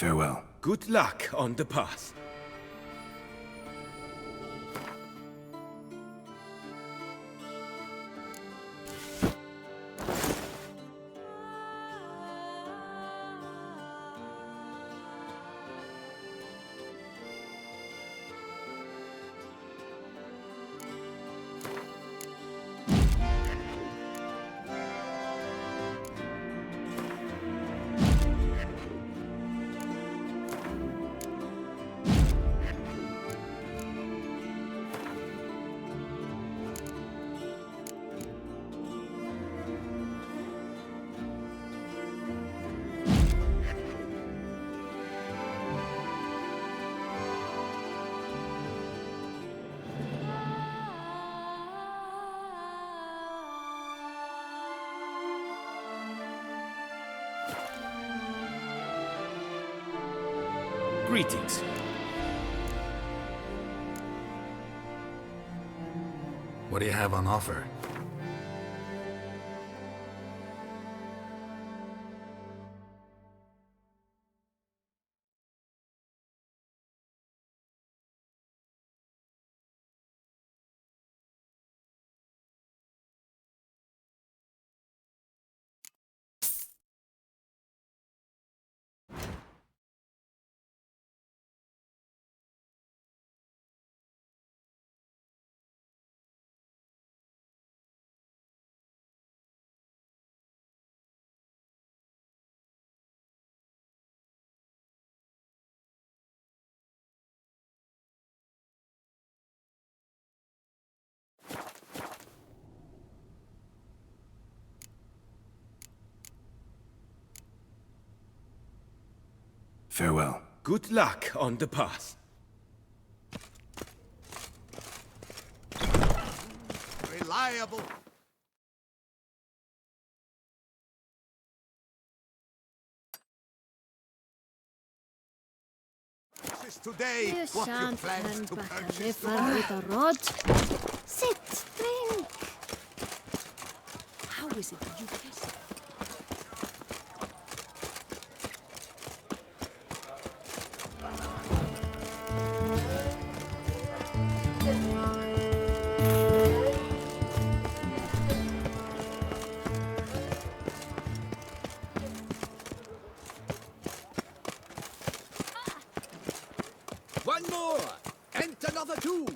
Farewell. Good luck on the path. Greetings. What do you have on offer? Farewell. Good luck on the path. Reliable. This is today You what you shan't plan turn to back a purchase river tomorrow. with a rod. Sit, drink. How is it that you guess? One more, and another two.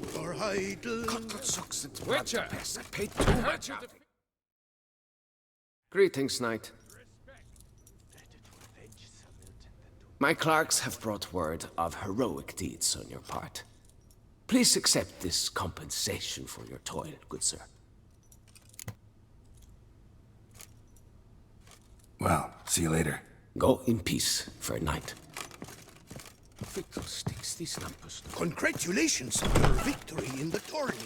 For idle. Witcher! Greetings, knight. My clerks have brought word of heroic deeds on your part. Please accept this compensation for your toil, good sir. Well, see you later. Go in peace, fair knight. Fiddlesticks, these numbers. Congratulations on your victory in the tourney.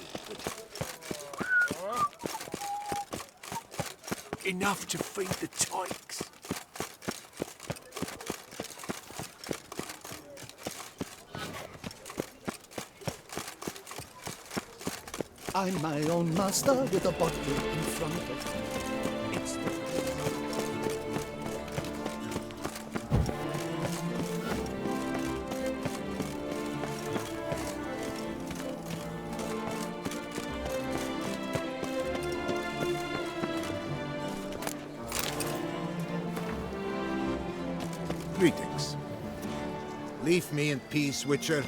Enough to feed the tykes. I'm my own master with a bottle in front of me. It's Greetings. Leave me in peace, Witcher.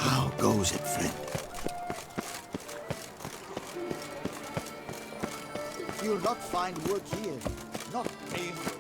How goes it, friend? You'll not find work here. Not paying for it.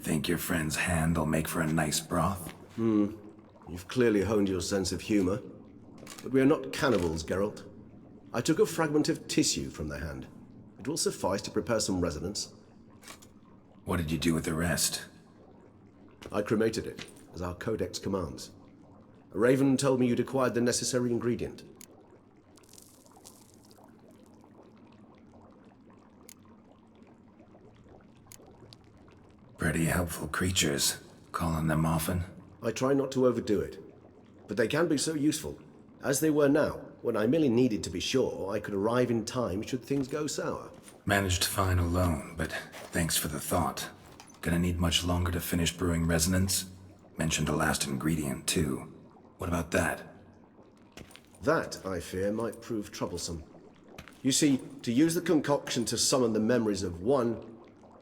Think your friend's hand will make for a nice broth? You've clearly honed your sense of humor. But we are not cannibals, Geralt. I took a fragment of tissue from the hand. It will suffice to prepare some resonance. What did you do with the rest? I cremated it, as our codex commands. A raven told me you'd acquired the necessary ingredient. Pretty helpful creatures. Calling them often? I try not to overdo it. But they can be so useful. As they were now, when I merely needed to be sure I could arrive in time should things go sour. Managed fine alone, but thanks for the thought. Gonna need much longer to finish brewing resonance? Mentioned the last ingredient, too. What about that? That, I fear, might prove troublesome. You see, to use the concoction to summon the memories of one,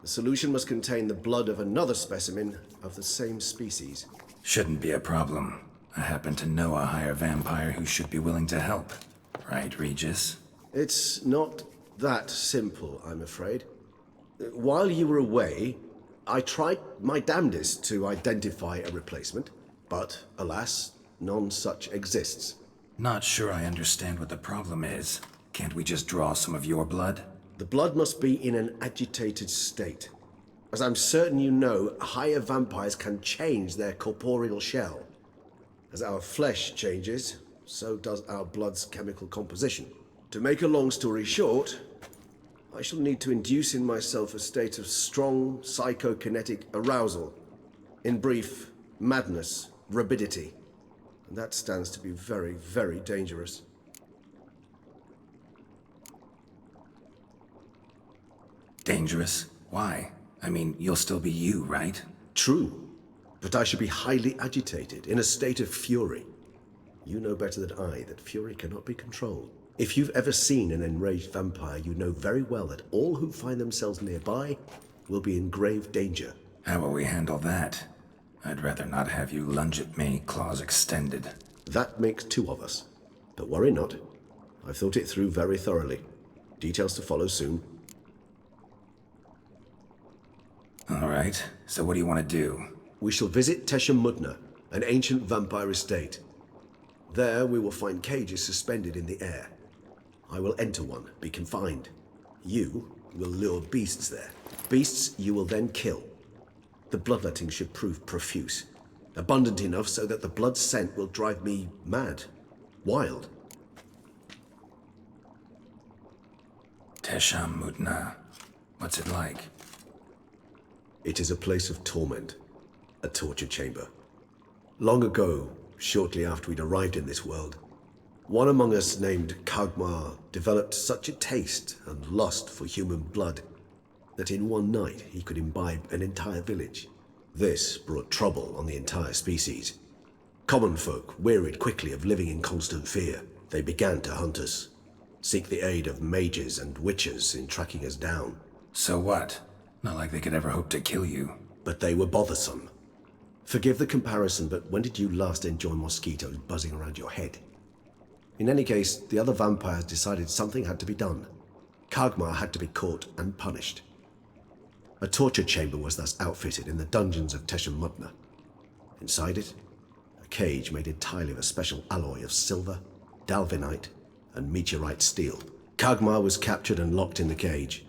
the solution must contain the blood of another specimen of the same species. Shouldn't be a problem. I happen to know a higher vampire who should be willing to help. Right, Regis? It's not that simple, I'm afraid. While you were away, I tried my damnedest to identify a replacement, but alas, none such exists. Not sure I understand what the problem is. Can't we just draw some of your blood? The blood must be in an agitated state. As I'm certain you know, higher vampires can change their corporeal shell. As our flesh changes, so does our blood's chemical composition. To make a long story short, I shall need to induce in myself a state of strong psychokinetic arousal. In brief, madness, rabidity. And that stands to be very, very dangerous. Dangerous? Why? I mean, you'll still be you, right? True. But I should be highly agitated, in a state of fury. You know better than I that fury cannot be controlled. If you've ever seen an enraged vampire, you know very well that all who find themselves nearby will be in grave danger. How will we handle that? I'd rather not have you lunge at me, claws extended. That makes two of us. But worry not. I've thought it through very thoroughly. Details to follow soon. All right, so what do you want to do? We shall visit Tesha Mudna, an ancient vampire estate. There we will find cages suspended in the air. I will enter one, be confined. You will lure beasts there. Beasts you will then kill. The bloodletting should prove profuse. Abundant enough so that the blood scent will drive me mad. Wild. Tesha Mudna. What's it like? It is a place of torment. A torture chamber. Long ago, shortly after we'd arrived in this world, one among us named Kagmar developed such a taste and lust for human blood that in one night he could imbibe an entire village. This brought trouble on the entire species. Common folk wearied quickly of living in constant fear. They began to hunt us, seek the aid of mages and witches in tracking us down. So what? Not like they could ever hope to kill you. But they were bothersome. Forgive the comparison, but when did you last enjoy mosquitoes buzzing around your head? In any case, the other vampires decided something had to be done. Kagmar had to be caught and punished. A torture chamber was thus outfitted in the dungeons of Teschenmutner. Inside it, a cage made entirely of a special alloy of silver, dalvinite, and meteorite steel. Kagmar was captured and locked in the cage,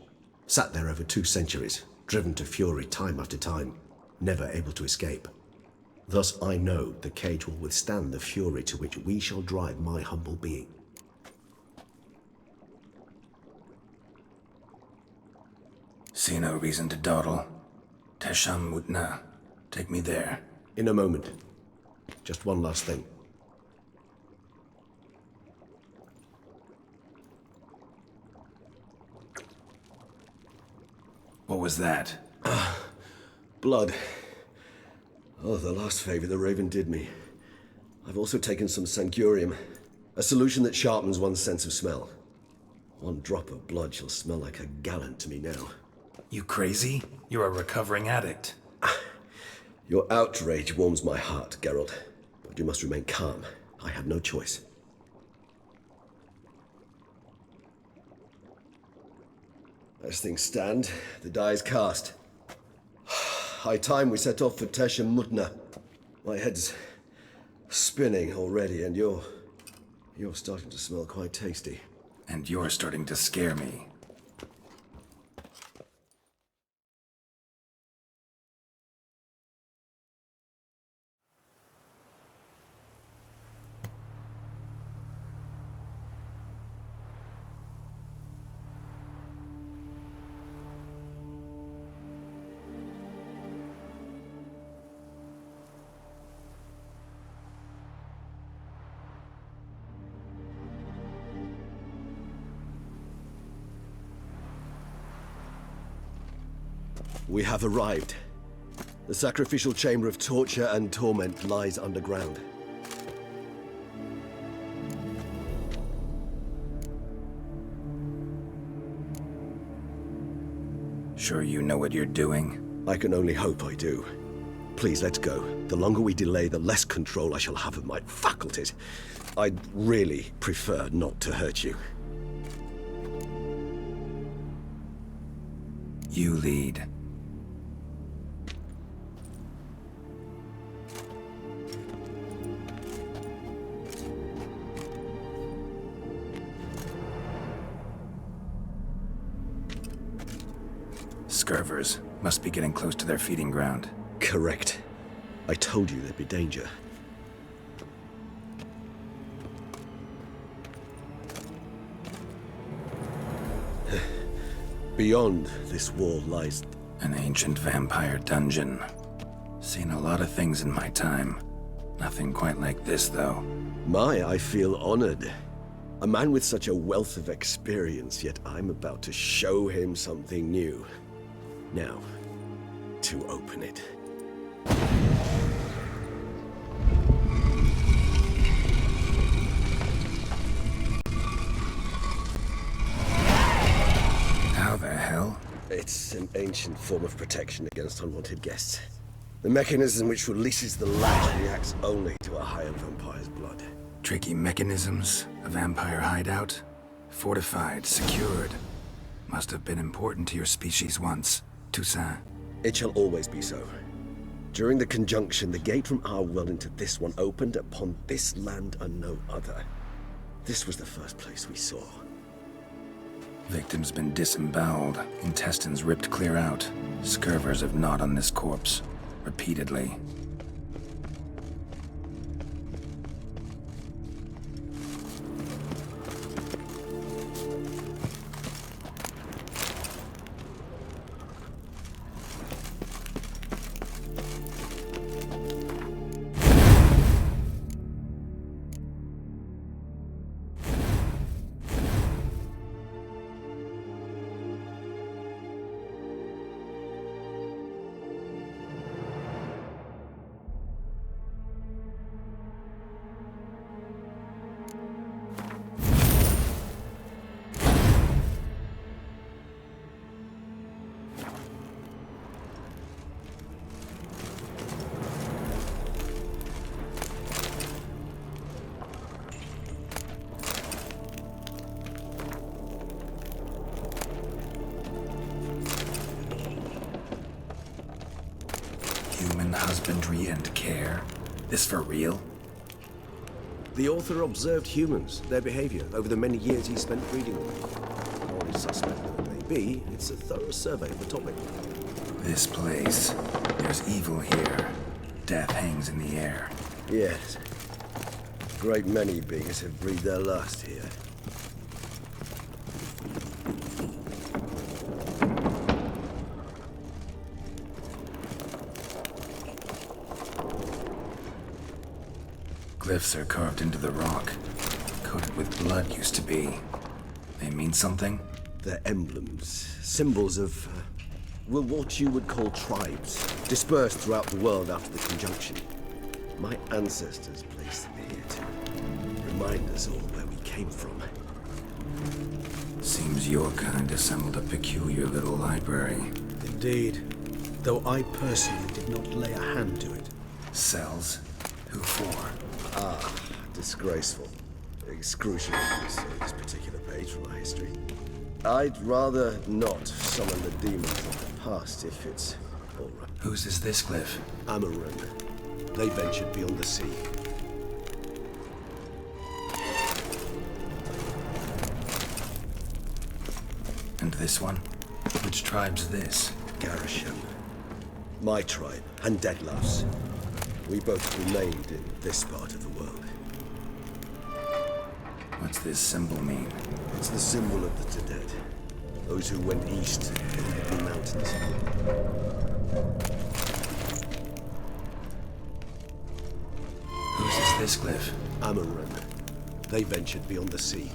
sat there over 2 centuries, driven to fury time after time, never able to escape. Thus I know the cage will withstand the fury to which we shall drive my humble being. See no reason to dawdle. Teschenmutner. Take me there. In a moment. Just one last thing. What was that? Blood. Oh, the last favor the Raven did me. I've also taken some Sangurium, a solution that sharpens one's sense of smell. 1 drop of blood shall smell like a gallon to me now. You crazy? You're a recovering addict. Your outrage warms my heart, Geralt. But you must remain calm. I had no choice. As things stand, the die is cast. High time we set off for Teschenmutner. My head's spinning already, and you're starting to smell quite tasty. And you're starting to scare me. We have arrived. The sacrificial chamber of torture and torment lies underground. Sure you know what you're doing? I can only hope I do. Please, let's go. The longer we delay, the less control I shall have of my faculties. I'd really prefer not to hurt you. You lead. Scurvers must be getting close to their feeding ground. Correct. I told you there'd be danger. Beyond this wall lies... an ancient vampire dungeon. Seen a lot of things in my time. Nothing quite like this, though. I feel honored. A man with such a wealth of experience, yet I'm about to show him something new. Now, to open it. How the hell? It's an ancient form of protection against unwanted guests. The mechanism which releases the latch reacts only to a higher vampire's blood. Tricky mechanisms, a vampire hideout, fortified, secured. Must have been important to your species once, Toussaint. It shall always be so. During the conjunction, the gate from our world into this one opened upon this land and no other. This was the first place we saw. Victim's been disemboweled, intestines ripped clear out. Scurvers have gnawed on this corpse, repeatedly. Human husbandry and care? This for real? The author observed humans, their behavior, over the many years he spent breeding them. Morally suspect though it may be, it's a thorough survey of the topic. This place. There's evil here. Death hangs in the air. Yes. A great many beings have breathed their last here. Glyphs are carved into the rock. Coated with blood used to be. They mean something? They're emblems, symbols of, well, what you would call tribes, dispersed throughout the world after the conjunction. My ancestors placed them here to remind us all where we came from. Seems your kind assembled a peculiar little library. Indeed, though I personally did not lay a hand to it. Cells? Who for? Ah, disgraceful. Excruciating to say this particular page from our history. I'd rather not summon the demons of the past if it's all right. Whose is this glyph? Amaran. They ventured beyond the sea. And this one? Which tribe's this? Garisham. My tribe, and Deadlough's. We both remained in this part of the world. What's this symbol mean? It's the symbol of the dead. Those who went east in the mountains. Whose is this glyph? Amaran. They ventured beyond the sea.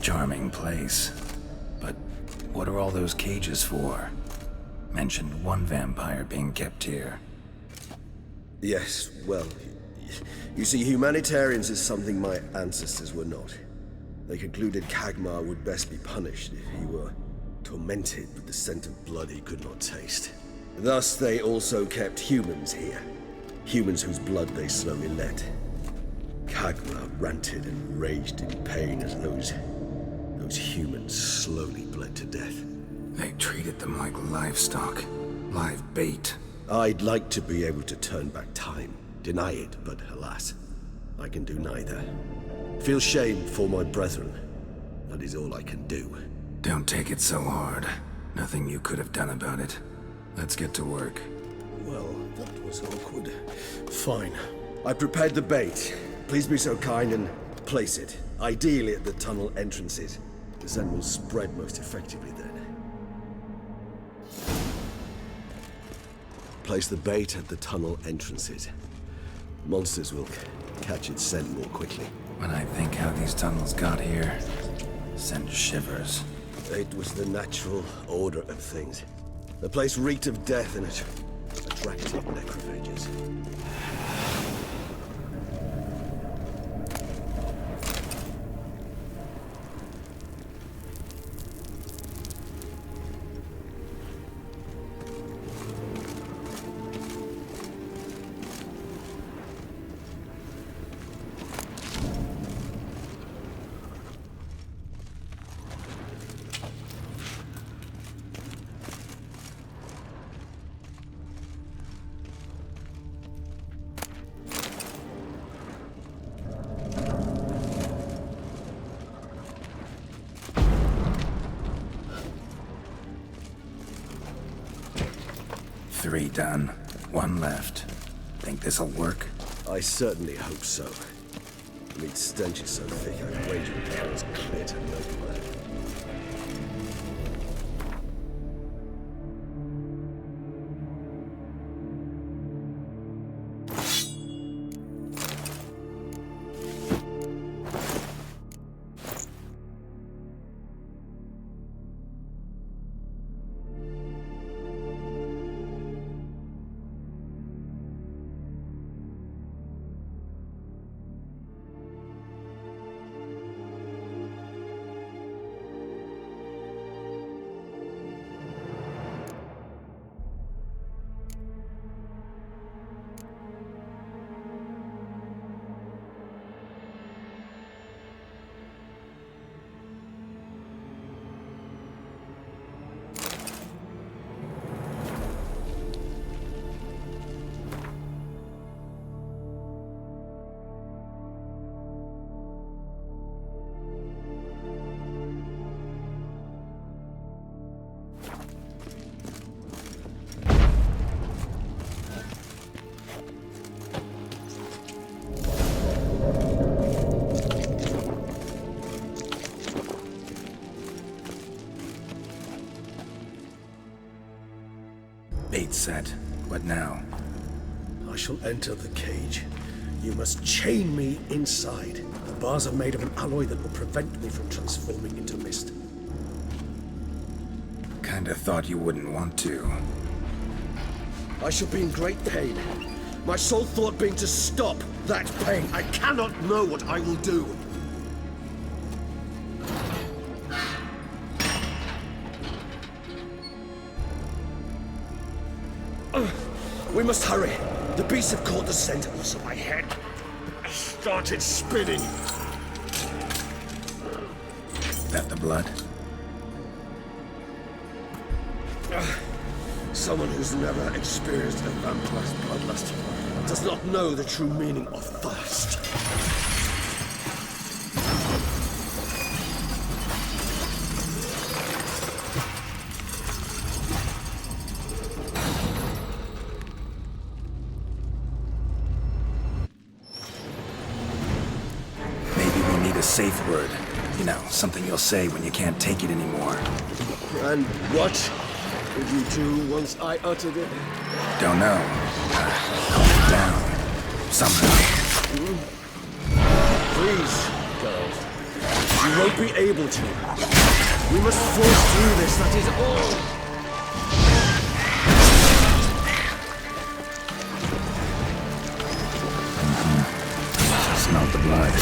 Charming place. But what are all those cages for? Mentioned one vampire being kept here. Yes, well, you see, humanitarians is something my ancestors were not. They concluded Kagmar would best be punished if he were tormented with the scent of blood he could not taste. Thus, they also kept humans here. Humans whose blood they slowly let. Kagmar ranted and raged in pain as those humans slowly bled to death. They treated them like livestock. Live bait. I'd like to be able to turn back time. Deny it, but alas, I can do neither. Feel shame for my brethren. That is all I can do. Don't take it so hard. Nothing you could have done about it. Let's get to work. Well, that was awkward. Fine. I prepared the bait. Please be so kind and place it. Ideally at the tunnel entrances. The scent will spread most effectively then. Place the bait at the tunnel entrances. Monsters will catch its scent more quickly. When I think how these tunnels got here, send shivers. It was the natural order of things. The place reeked of death and attractive necrophages. Three done. One left. Think this'll work? I certainly hope so. The meat stench is so thick I can wager it carries clear to no blood. set. What now? I shall enter the cage. You must chain me inside. The bars are made of an alloy that will prevent me from transforming into mist. Kinda thought you wouldn't want to. I shall be in great pain. My sole thought being to stop that pain. I cannot know what I will do. We must hurry. The beasts have caught the scent, also my head started spinning. That the blood? Someone who's never experienced a vampire's bloodlust does not know the true meaning of thirst. Safe word. You know, something you'll say when you can't take it anymore. And what would you do once I uttered it? Don't know. Calm it down. Somehow. Please, girls. You won't be able to. We must force through this, that is all. Smell the blood.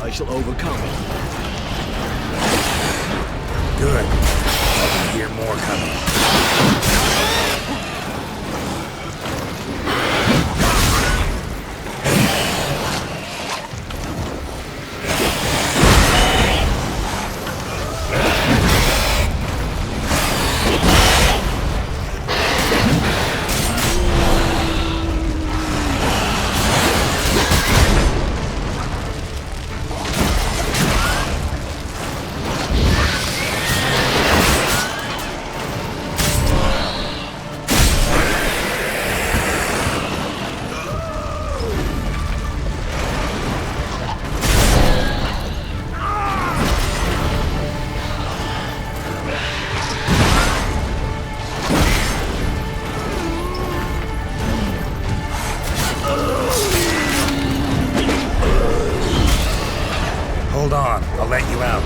I shall overcome. Good. I can hear more coming. Hold on, I'll let you out.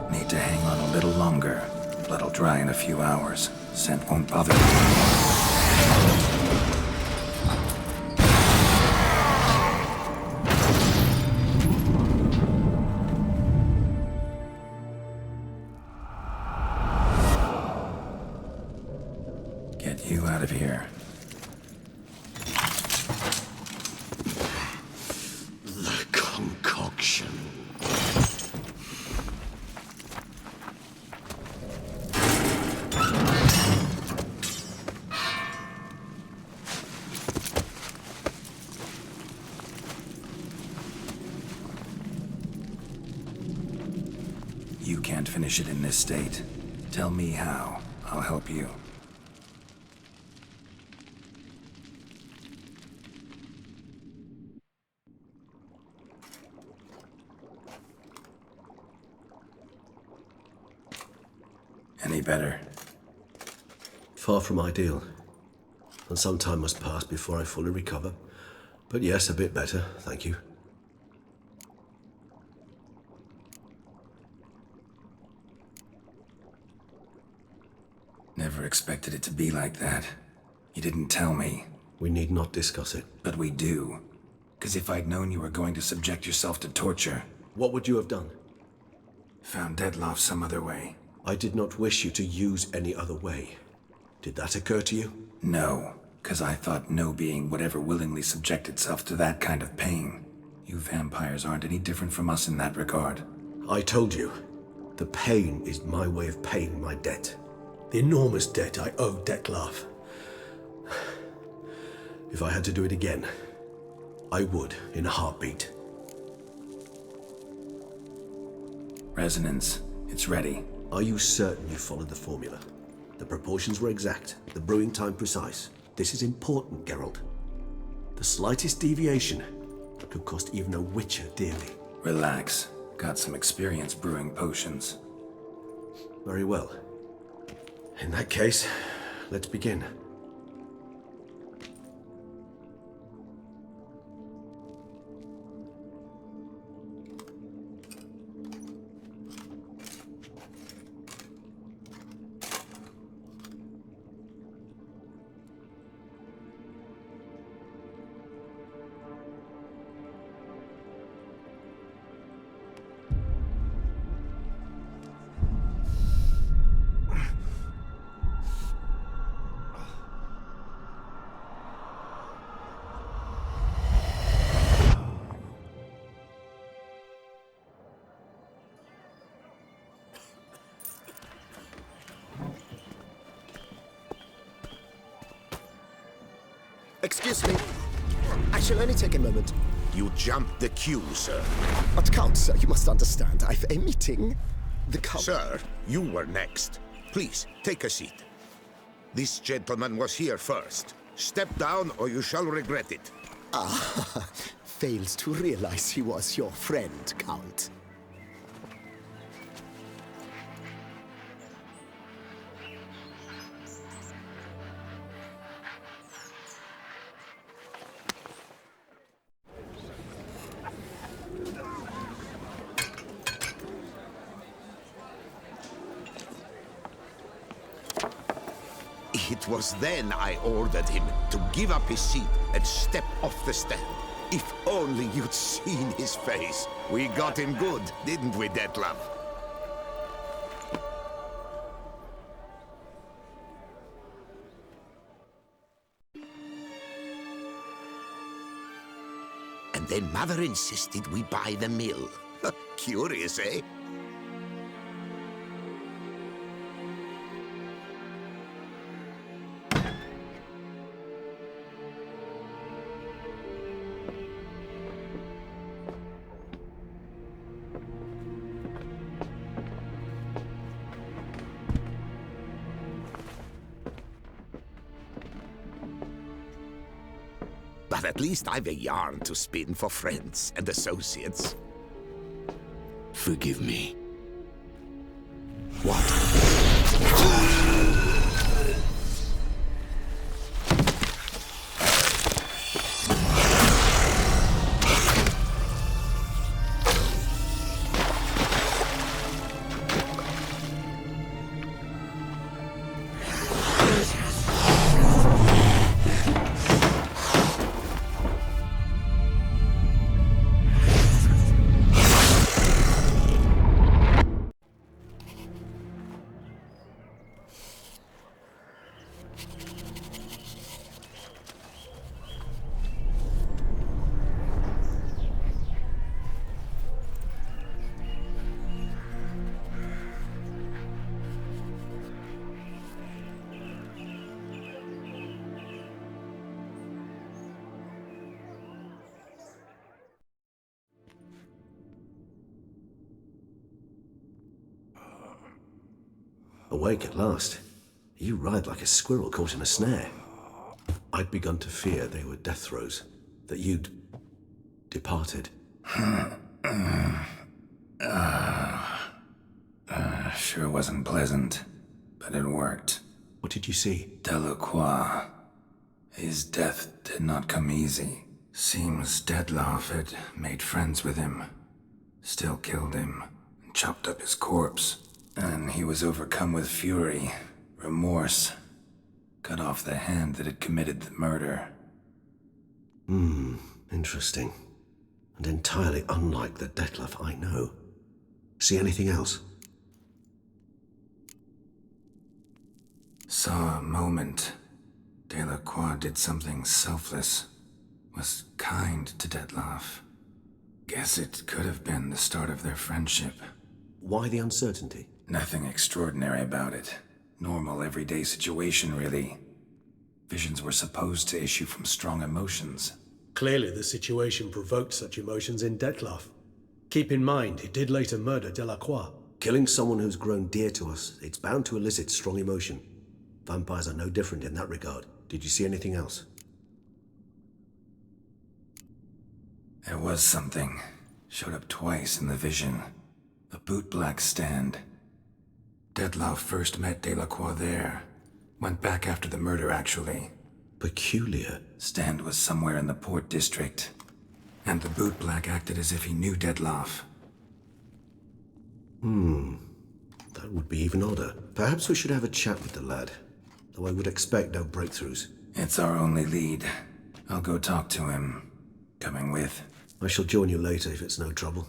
Need to hang on a little longer. Blood'll dry in a few hours. Scent won't bother me anymore. Get you out of here. The concoction. You can't finish it in this state. Tell me how. I'll help you. Any better? Far from ideal. And some time must pass before I fully recover. But yes, a bit better, thank you. never expected it to be like that. You didn't tell me. We need not discuss it. But we do. Because if I'd known you were going to subject yourself to torture... What would you have done? Found Dettlaff some other way. I did not wish you to use any other way. Did that occur to you? No, because I thought no being would ever willingly subject itself to that kind of pain. You vampires aren't any different from us in that regard. I told you, the pain is my way of paying my debt. The enormous debt I owe Dettlaff. If I had to do it again, I would in a heartbeat. Resonance. It's ready. Are you certain you followed the formula? The proportions were exact, the brewing time precise. This is important, Geralt. The slightest deviation could cost even a witcher dearly. Relax. Got some experience brewing potions. Very well. In that case, let's begin. Excuse me. I shall only take a moment. You jumped the queue, sir. But Count, sir, you must understand. I've a meeting. The Count... Sir, you were next. Please, take a seat. This gentleman was here first. Step down or you shall regret it. Ah, fails to realize he was your friend, Count. It was then I ordered him to give up his seat and step off the stand. If only you'd seen his face. We got him good, didn't we, Dettlaff? And then Mother insisted we buy the mill. Curious, eh? But at least I've a yarn to spin for friends and associates. Forgive me. What? Awake at last. You ride like a squirrel caught in a snare. I'd begun to fear they were death throes, that you'd departed. Sure wasn't pleasant, but it worked. What did you see? Delacroix. His death did not come easy. Seems Dettlaff had made friends with him. Still killed him, and chopped up his corpse. And he was overcome with fury, Remorse. Cut off the hand that had committed the murder. Interesting. And entirely unlike the Detlef I know. See anything else? Saw a moment. Delacroix did something selfless. Was kind to Detlef. Guess it could have been the start of their friendship. Why the uncertainty? Nothing extraordinary about it. Normal, everyday situation, really. Visions were supposed to issue from strong emotions. Clearly the situation provoked such emotions in Detlef. Keep in mind, he did later murder Delacroix. Killing someone who's grown dear to us, it's bound to elicit strong emotion. Vampires are no different in that regard. Did you see anything else? There was something. Showed up twice in the vision. A bootblack stand. Detlef first met Delacroix there. Went back after the murder, actually. Peculiar. Stand was somewhere in the Port District. And the bootblack acted as if he knew Detlef. That would be even odder. Perhaps we should have a chat with the lad. Though I would expect no breakthroughs. It's our only lead. I'll go talk to him. Coming with? I shall join you later if it's no trouble.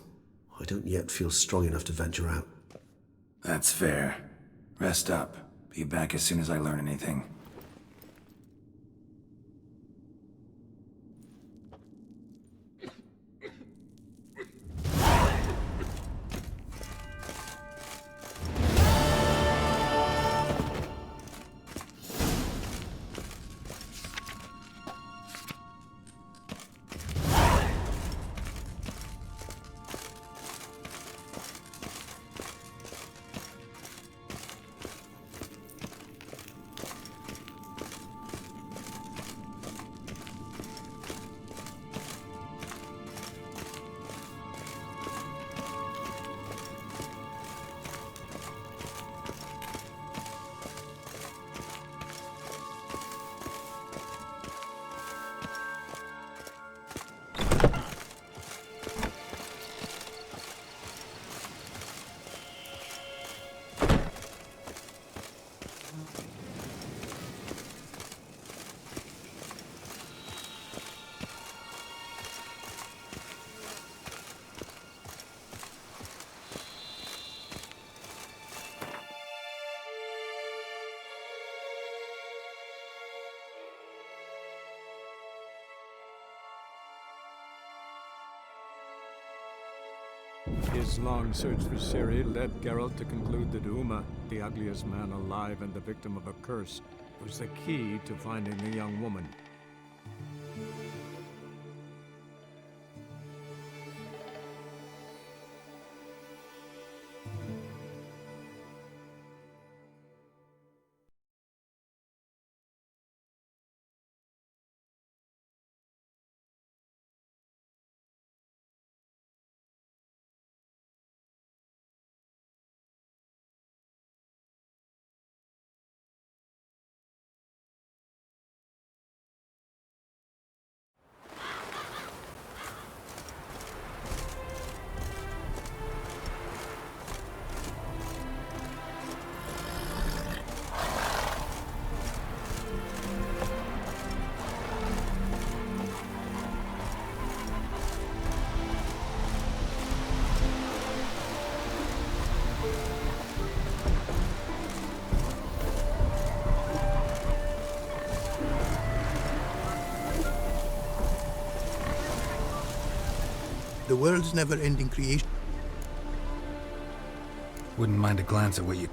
I don't yet feel strong enough to venture out. That's fair. Rest up. Be back as soon as I learn anything. His long search for Ciri led Geralt to conclude that Uma, the ugliest man alive and the victim of a curse, was the key to finding the young woman. The world's never-ending creation. Wouldn't mind a glance at what you...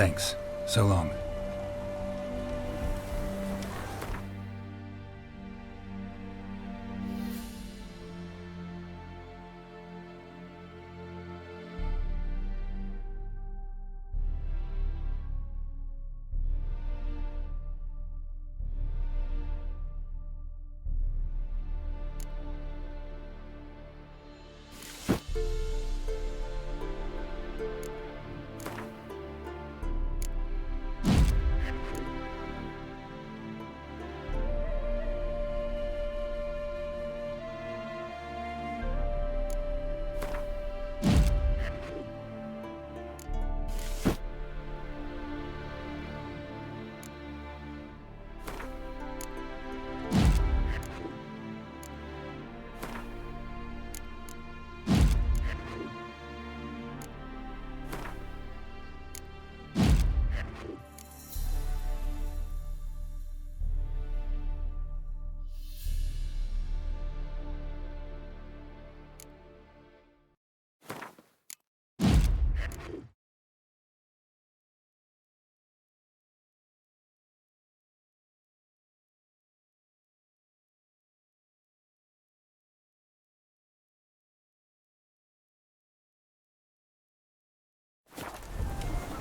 Thanks. So long.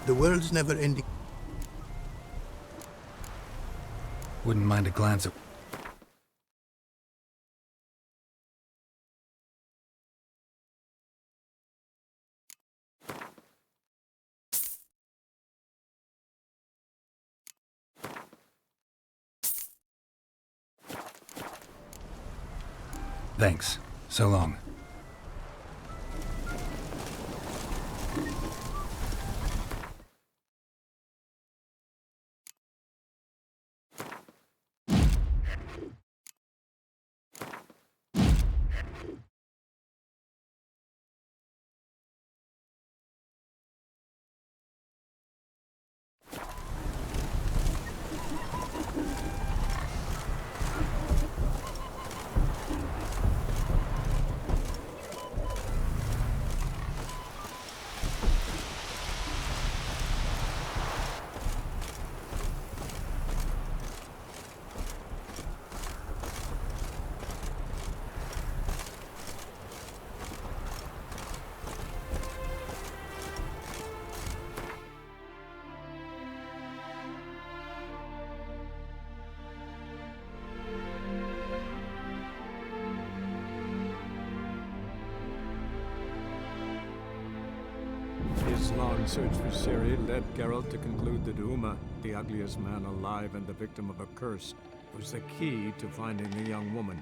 The world's never ending. Wouldn't mind a glance at... Thanks. So long. His long search for Ciri led Geralt to conclude that Uma, the ugliest man alive and the victim of a curse, was the key to finding the young woman.